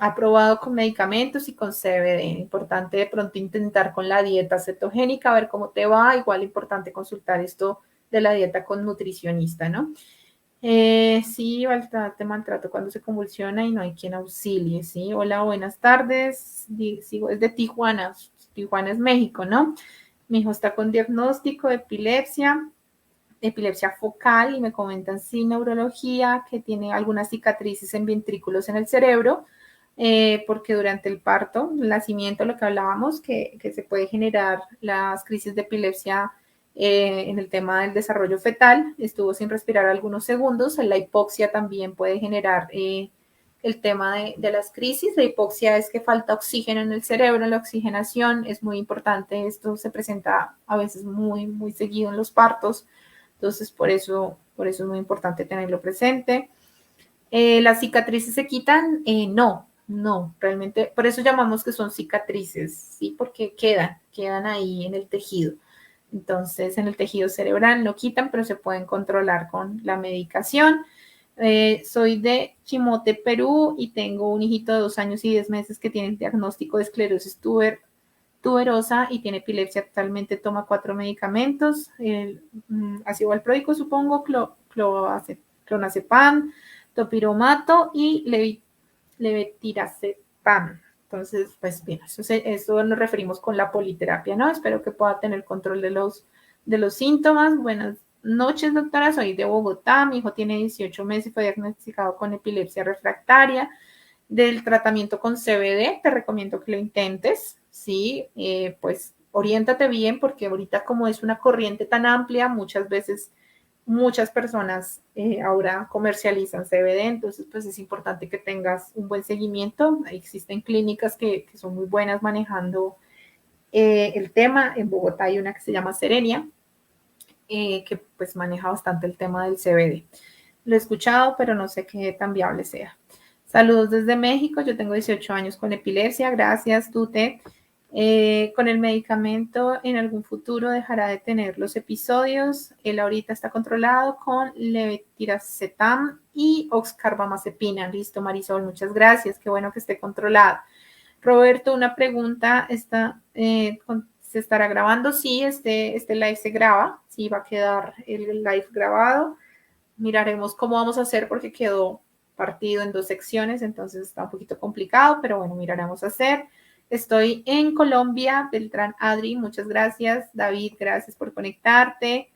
ha probado con medicamentos y con CBD. Importante de pronto intentar con la dieta cetogénica, a ver cómo te va. Igual importante consultar esto de la dieta con nutricionista, ¿no? Sí, te maltrato cuando se convulsiona y no hay quien auxilie, ¿sí? Hola, buenas tardes. Sigo desde Tijuana. Tijuana es México, ¿no? Mi hijo está con diagnóstico de epilepsia focal, y me comentan sin neurología, que tiene algunas cicatrices en ventrículos en el cerebro, porque durante el parto, el nacimiento, lo que hablábamos, que se puede generar las crisis de epilepsia en el tema del desarrollo fetal, estuvo sin respirar algunos segundos. La hipoxia también puede generar el tema de las crisis. La hipoxia es que falta oxígeno en el cerebro, la oxigenación es muy importante. Esto se presenta a veces muy, muy seguido en los partos. Entonces, por eso es muy importante tenerlo presente. ¿Las cicatrices se quitan? No, realmente, por eso llamamos que son cicatrices, ¿sí? Porque quedan ahí en el tejido. Entonces, en el tejido cerebral no quitan, pero se pueden controlar con la medicación. Soy de Chimote, Perú, y tengo un hijito de 2 años y 10 meses que tiene el diagnóstico de esclerosis tuberosa y tiene epilepsia actualmente, toma 4 medicamentos, ácido valproico, supongo, clonazepam, topiromato y levetiracetam. Entonces, pues bien, eso nos referimos con la politerapia, ¿no? Espero que pueda tener control de los síntomas. Buenas noches, doctora, soy de Bogotá, mi hijo tiene 18 meses y fue diagnosticado con epilepsia refractaria. Del tratamiento con CBD, te recomiendo que lo intentes, ¿sí? Pues oriéntate bien, porque ahorita como es una corriente tan amplia, muchas veces muchas personas ahora comercializan CBD, entonces pues es importante que tengas un buen seguimiento. Existen clínicas que son muy buenas manejando el tema. En Bogotá hay una que se llama Serenia, que pues maneja bastante el tema del CBD. Lo he escuchado, pero no sé qué tan viable sea. Saludos desde México, yo tengo 18 años con epilepsia, gracias, Tute. Con el medicamento en algún futuro dejará de tener los episodios. Él ahorita está controlado con levetiracetam y oxcarbamazepina. Listo, Marisol, muchas gracias. Qué bueno que esté controlado. Roberto, una pregunta. ¿Se estará grabando? Sí, este live se graba. Sí, va a quedar el live grabado. Miraremos cómo vamos a hacer porque quedó partido en 2 secciones, entonces está un poquito complicado, pero bueno, miraremos a hacer. Estoy en Colombia, Beltrán Adri, muchas gracias. David, gracias por conectarte.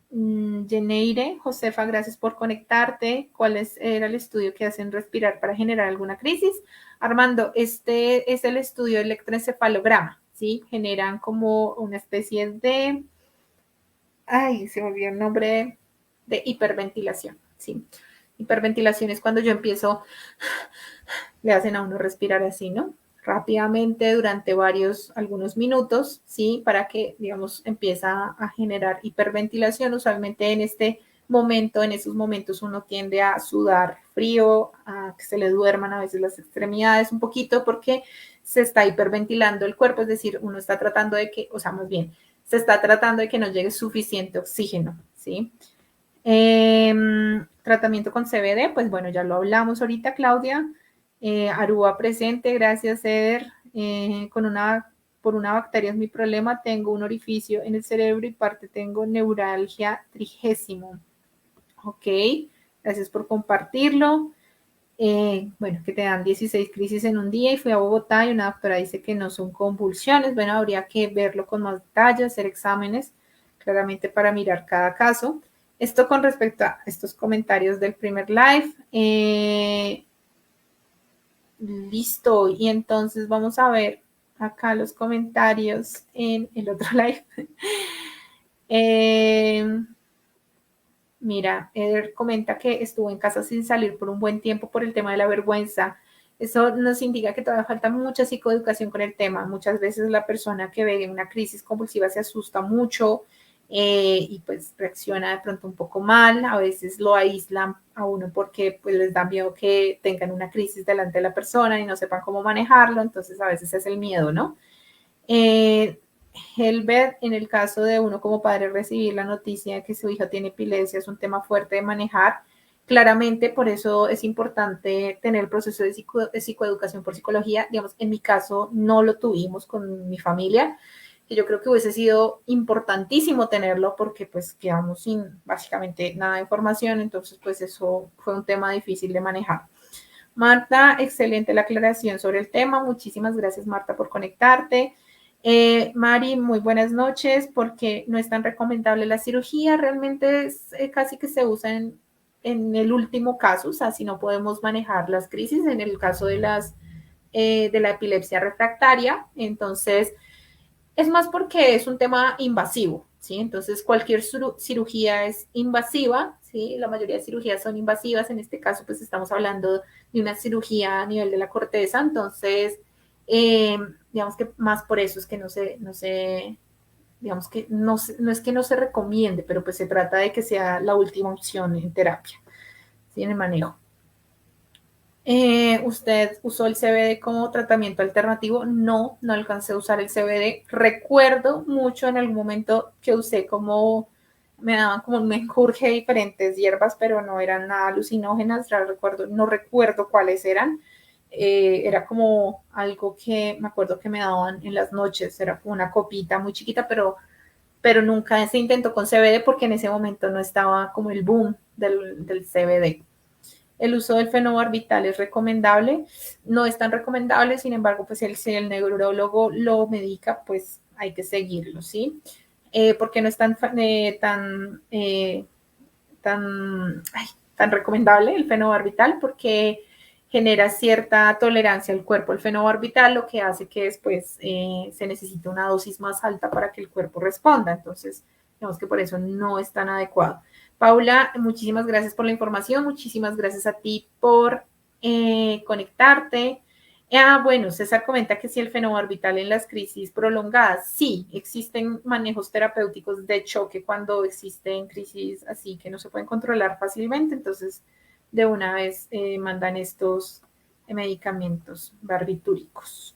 Jeneire, Josefa, gracias por conectarte. ¿Cuál era el estudio que hacen respirar para generar alguna crisis? Armando, este es el estudio de electroencefalograma, ¿sí? Generan como una especie de, se me olvidó el nombre, de hiperventilación, ¿sí? Hiperventilación es cuando yo empiezo, le hacen a uno respirar así, ¿no? Rápidamente durante algunos minutos, ¿sí? Para que, digamos, empieza a generar hiperventilación. Usualmente en esos momentos uno tiende a sudar frío, a que se le duerman a veces las extremidades un poquito porque se está hiperventilando el cuerpo, es decir, uno está tratando de que, o sea, más bien, se está tratando de que no llegue suficiente oxígeno, ¿sí? Tratamiento con CBD, pues bueno, ya lo hablamos ahorita, Claudia. Aruba presente, gracias, Eder. Por una bacteria es mi problema, tengo un orificio en el cerebro y parte tengo neuralgia trigésimo. Ok, gracias por compartirlo. Bueno, que te dan 16 crisis en un día y fui a Bogotá y una doctora dice que no son convulsiones. Bueno, habría que verlo con más detalle, hacer exámenes claramente para mirar cada caso. Esto con respecto a estos comentarios del primer live. Listo, y entonces vamos a ver acá los comentarios en el otro live. Mira, Eder comenta que estuvo en casa sin salir por un buen tiempo por el tema de la vergüenza. Eso nos indica que todavía falta mucha psicoeducación con el tema. Muchas veces la persona que ve una crisis convulsiva se asusta mucho y pues reacciona de pronto un poco mal. A veces lo aíslan a uno porque pues les da miedo que tengan una crisis delante de la persona y no sepan cómo manejarlo. Entonces a veces es el miedo, ¿no? Helbert, en el caso de uno como padre recibir la noticia de que su hija tiene epilepsia es un tema fuerte de manejar. Claramente, por eso es importante tener el proceso de psicoeducación por psicología. Digamos, en mi caso no lo tuvimos con mi familia, que yo creo que hubiese sido importantísimo tenerlo porque pues quedamos sin básicamente nada de información, entonces pues eso fue un tema difícil de manejar. Marta, excelente la aclaración sobre el tema. Muchísimas gracias, Marta, por conectarte. Mari, muy buenas noches, porque no es tan recomendable la cirugía, realmente casi que se usa en el último caso, o sea, si no podemos manejar las crisis, en el caso de la epilepsia refractaria, entonces es más porque es un tema invasivo, ¿sí? Entonces cualquier cirugía es invasiva, ¿sí? La mayoría de cirugías son invasivas, en este caso pues estamos hablando de una cirugía a nivel de la corteza, entonces digamos que más por eso es que digamos que no es que no se recomiende, pero pues se trata de que sea la última opción en terapia, ¿sí? En el manejo. ¿Usted usó el CBD como tratamiento alternativo? No, no alcancé a usar el CBD. Recuerdo mucho en algún momento que usé me daban como un menjurje de diferentes hierbas, pero no eran nada alucinógenas. No recuerdo cuáles eran. Era como algo que me acuerdo que me daban en las noches. Era como una copita muy chiquita, pero nunca se intentó con CBD porque en ese momento no estaba como el boom del CBD. El uso del fenobarbital es recomendable, no es tan recomendable, sin embargo, pues si el neurólogo lo medica, pues hay que seguirlo, ¿sí? Porque no es tan recomendable el fenobarbital porque genera cierta tolerancia al cuerpo. El fenobarbital lo que hace que después se necesita una dosis más alta para que el cuerpo responda. Entonces, digamos que por eso no es tan adecuado. Paula, muchísimas gracias por la información, muchísimas gracias a ti por conectarte. Bueno, César comenta que si el fenobarbital en las crisis prolongadas, sí, existen manejos terapéuticos de choque cuando existen crisis así que no se pueden controlar fácilmente, entonces de una vez mandan estos medicamentos barbitúricos.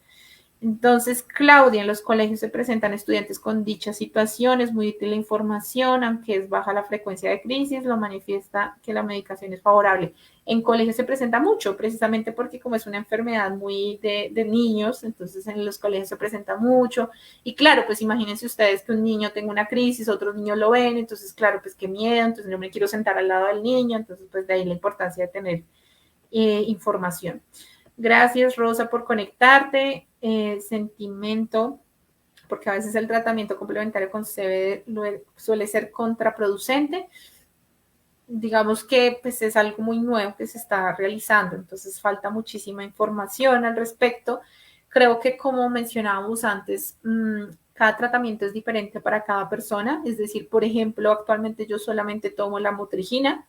Entonces, Claudia, en los colegios se presentan estudiantes con dicha situación, es muy útil la información, aunque es baja la frecuencia de crisis, lo manifiesta que la medicación es favorable. En colegios se presenta mucho, precisamente porque como es una enfermedad muy de niños, entonces en los colegios se presenta mucho. Y claro, pues imagínense ustedes que un niño tenga una crisis, otros niños lo ven, entonces claro, pues qué miedo, entonces yo me quiero sentar al lado del niño, entonces pues de ahí la importancia de tener información. Gracias, Rosa, por conectarte. Sentimento, porque a veces el tratamiento complementario con CBD suele ser contraproducente. Digamos que pues, es algo muy nuevo que se está realizando, entonces falta muchísima información al respecto. Creo que como mencionábamos antes, cada tratamiento es diferente para cada persona, es decir, por ejemplo, actualmente yo solamente tomo la motrigina,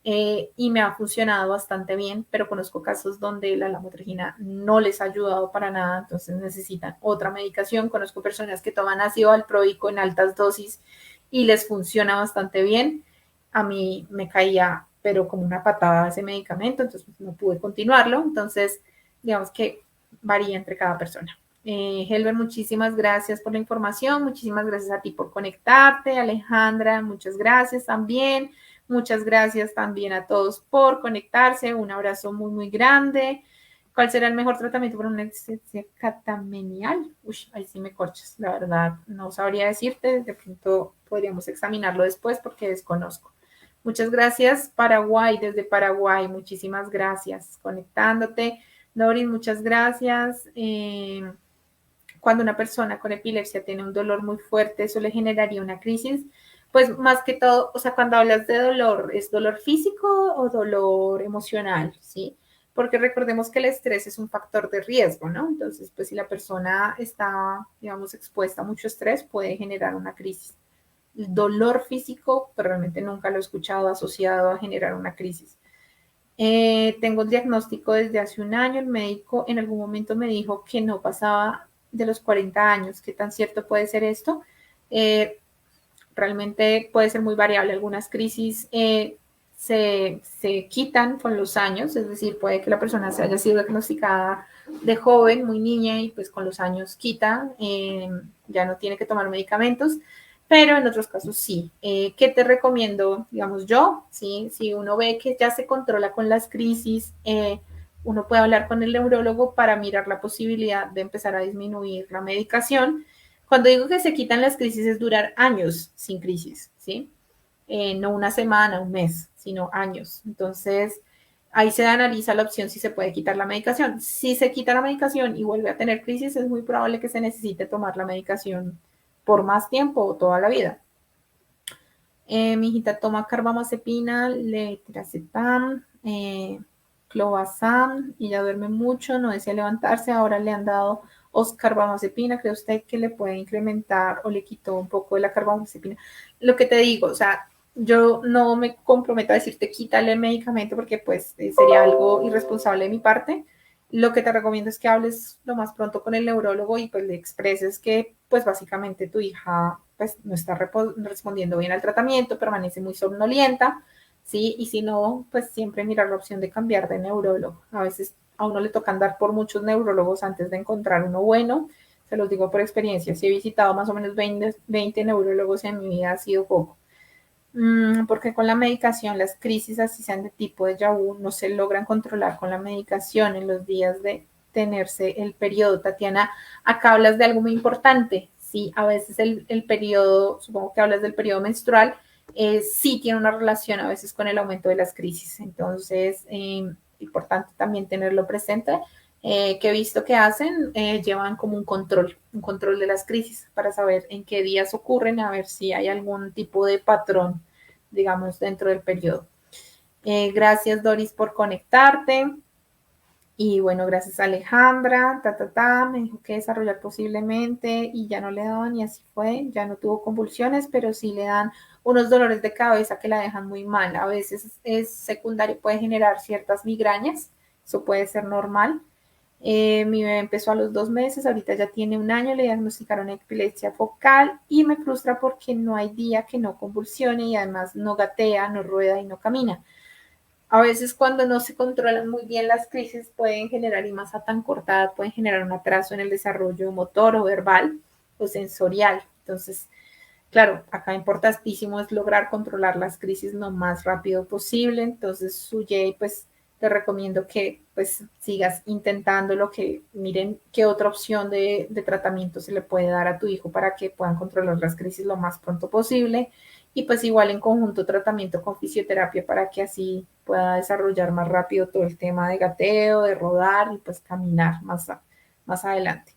y me ha funcionado bastante bien, pero conozco casos donde la lamotrigina no les ha ayudado para nada, entonces necesitan otra medicación. Conozco personas que toman ácido valproico en altas dosis y les funciona bastante bien. A mí me caía, pero como una patada ese medicamento, entonces no pude continuarlo. Entonces, digamos que varía entre cada persona. Helber, muchísimas gracias por la información, muchísimas gracias a ti por conectarte, Alejandra, muchas gracias también. Muchas gracias también a todos por conectarse. Un abrazo muy, muy grande. ¿Cuál será el mejor tratamiento para una anestesia catamenial? Uy, ahí sí me corchas. La verdad, no sabría decirte. De pronto podríamos examinarlo después porque desconozco. Muchas gracias, Paraguay, desde Paraguay. Muchísimas gracias. Conectándote. Doris, muchas gracias. Cuando una persona con epilepsia tiene un dolor muy fuerte, eso le generaría una crisis. Pues más que todo, o sea, cuando hablas de dolor, ¿es dolor físico o dolor emocional? ¿Sí? Porque recordemos que el estrés es un factor de riesgo, ¿no? Entonces, pues si la persona está, digamos, expuesta a mucho estrés, puede generar una crisis. El dolor físico, pero realmente nunca lo he escuchado asociado a generar una crisis. Tengo el diagnóstico desde hace un año. El médico en algún momento me dijo que no pasaba de los 40 años. ¿Qué tan cierto puede ser esto? Eh, realmente puede ser muy variable. Algunas crisis se quitan con los años, es decir, puede que la persona se haya sido diagnosticada de joven, muy niña, y pues con los años quita, ya no tiene que tomar medicamentos, pero en otros casos sí. ¿Qué te recomiendo? Digamos yo, ¿sí? Si uno ve que ya se controla con las crisis, uno puede hablar con el neurólogo para mirar la posibilidad de empezar a disminuir la medicación. Cuando digo que se quitan las crisis es durar años sin crisis, ¿sí? No una semana, un mes, sino años. Entonces, ahí se analiza la opción si se puede quitar la medicación. Si se quita la medicación y vuelve a tener crisis, es muy probable que se necesite tomar la medicación por más tiempo o toda la vida. Mi hijita toma carbamazepina, letracetam, clobazam y ya duerme mucho, no desea levantarse. Ahora le han dado carbamazepina. ¿Cree usted que le puede incrementar o le quitó un poco de la carbamazepina? Lo que te digo, o sea, yo no me comprometo a decirte quítale el medicamento porque pues sería algo irresponsable de mi parte. Lo que te recomiendo es que hables lo más pronto con el neurólogo y pues le expreses que pues básicamente tu hija pues no está respondiendo bien al tratamiento, permanece muy somnolienta, ¿sí? Y si no, pues siempre mirar la opción de cambiar de neurólogo. A veces a uno le toca andar por muchos neurólogos antes de encontrar uno bueno. Se los digo por experiencia, si he visitado más o menos 20 neurólogos en mi vida, ha sido poco. Porque con la medicación, las crisis, así sean de tipo de vu, no se logran controlar con la medicación en los días de tenerse el periodo. Tatiana, acá hablas de algo muy importante. Sí, a veces el periodo, supongo que hablas del periodo menstrual, sí tiene una relación a veces con el aumento de las crisis. Entonces, importante también tenerlo presente. Que he visto que hacen, llevan como un control de las crisis para saber en qué días ocurren, a ver si hay algún tipo de patrón, digamos, dentro del periodo. Gracias, Doris, por conectarte. Y bueno, gracias Alejandra, me dijo que desarrollar posiblemente y ya no le daban y así fue, ya no tuvo convulsiones, pero sí le dan unos dolores de cabeza que la dejan muy mal. A veces es secundario, puede generar ciertas migrañas, eso puede ser normal. Mi bebé empezó a los 2 meses, ahorita ya tiene un año, le diagnosticaron epilepsia focal y me frustra porque no hay día que no convulsione y además no gatea, no rueda y no camina. A veces cuando no se controlan muy bien las crisis pueden generar, y masa tan cortada, pueden generar un atraso en el desarrollo motor o verbal o sensorial. Entonces, claro, acá importantísimo es lograr controlar las crisis lo más rápido posible. Entonces, Sujei, pues te recomiendo que pues sigas intentándolo, que miren qué otra opción de tratamiento se le puede dar a tu hijo para que puedan controlar las crisis lo más pronto posible. Y pues igual en conjunto tratamiento con fisioterapia para que así pueda desarrollar más rápido todo el tema de gateo, de rodar y pues caminar más adelante.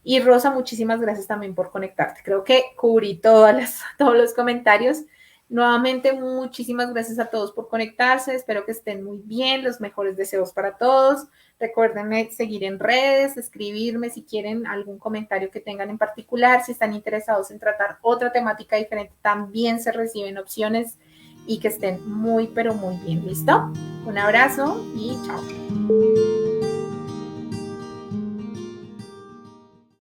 Y Rosa, muchísimas gracias también por conectarte. Creo que cubrí todos los comentarios. Nuevamente, muchísimas gracias a todos por conectarse. Espero que estén muy bien. Los mejores deseos para todos. Recuerden seguir en redes, escribirme si quieren algún comentario que tengan en particular. Si están interesados en tratar otra temática diferente, también se reciben opciones y que estén muy, pero muy bien. ¿Listo? Un abrazo y chao.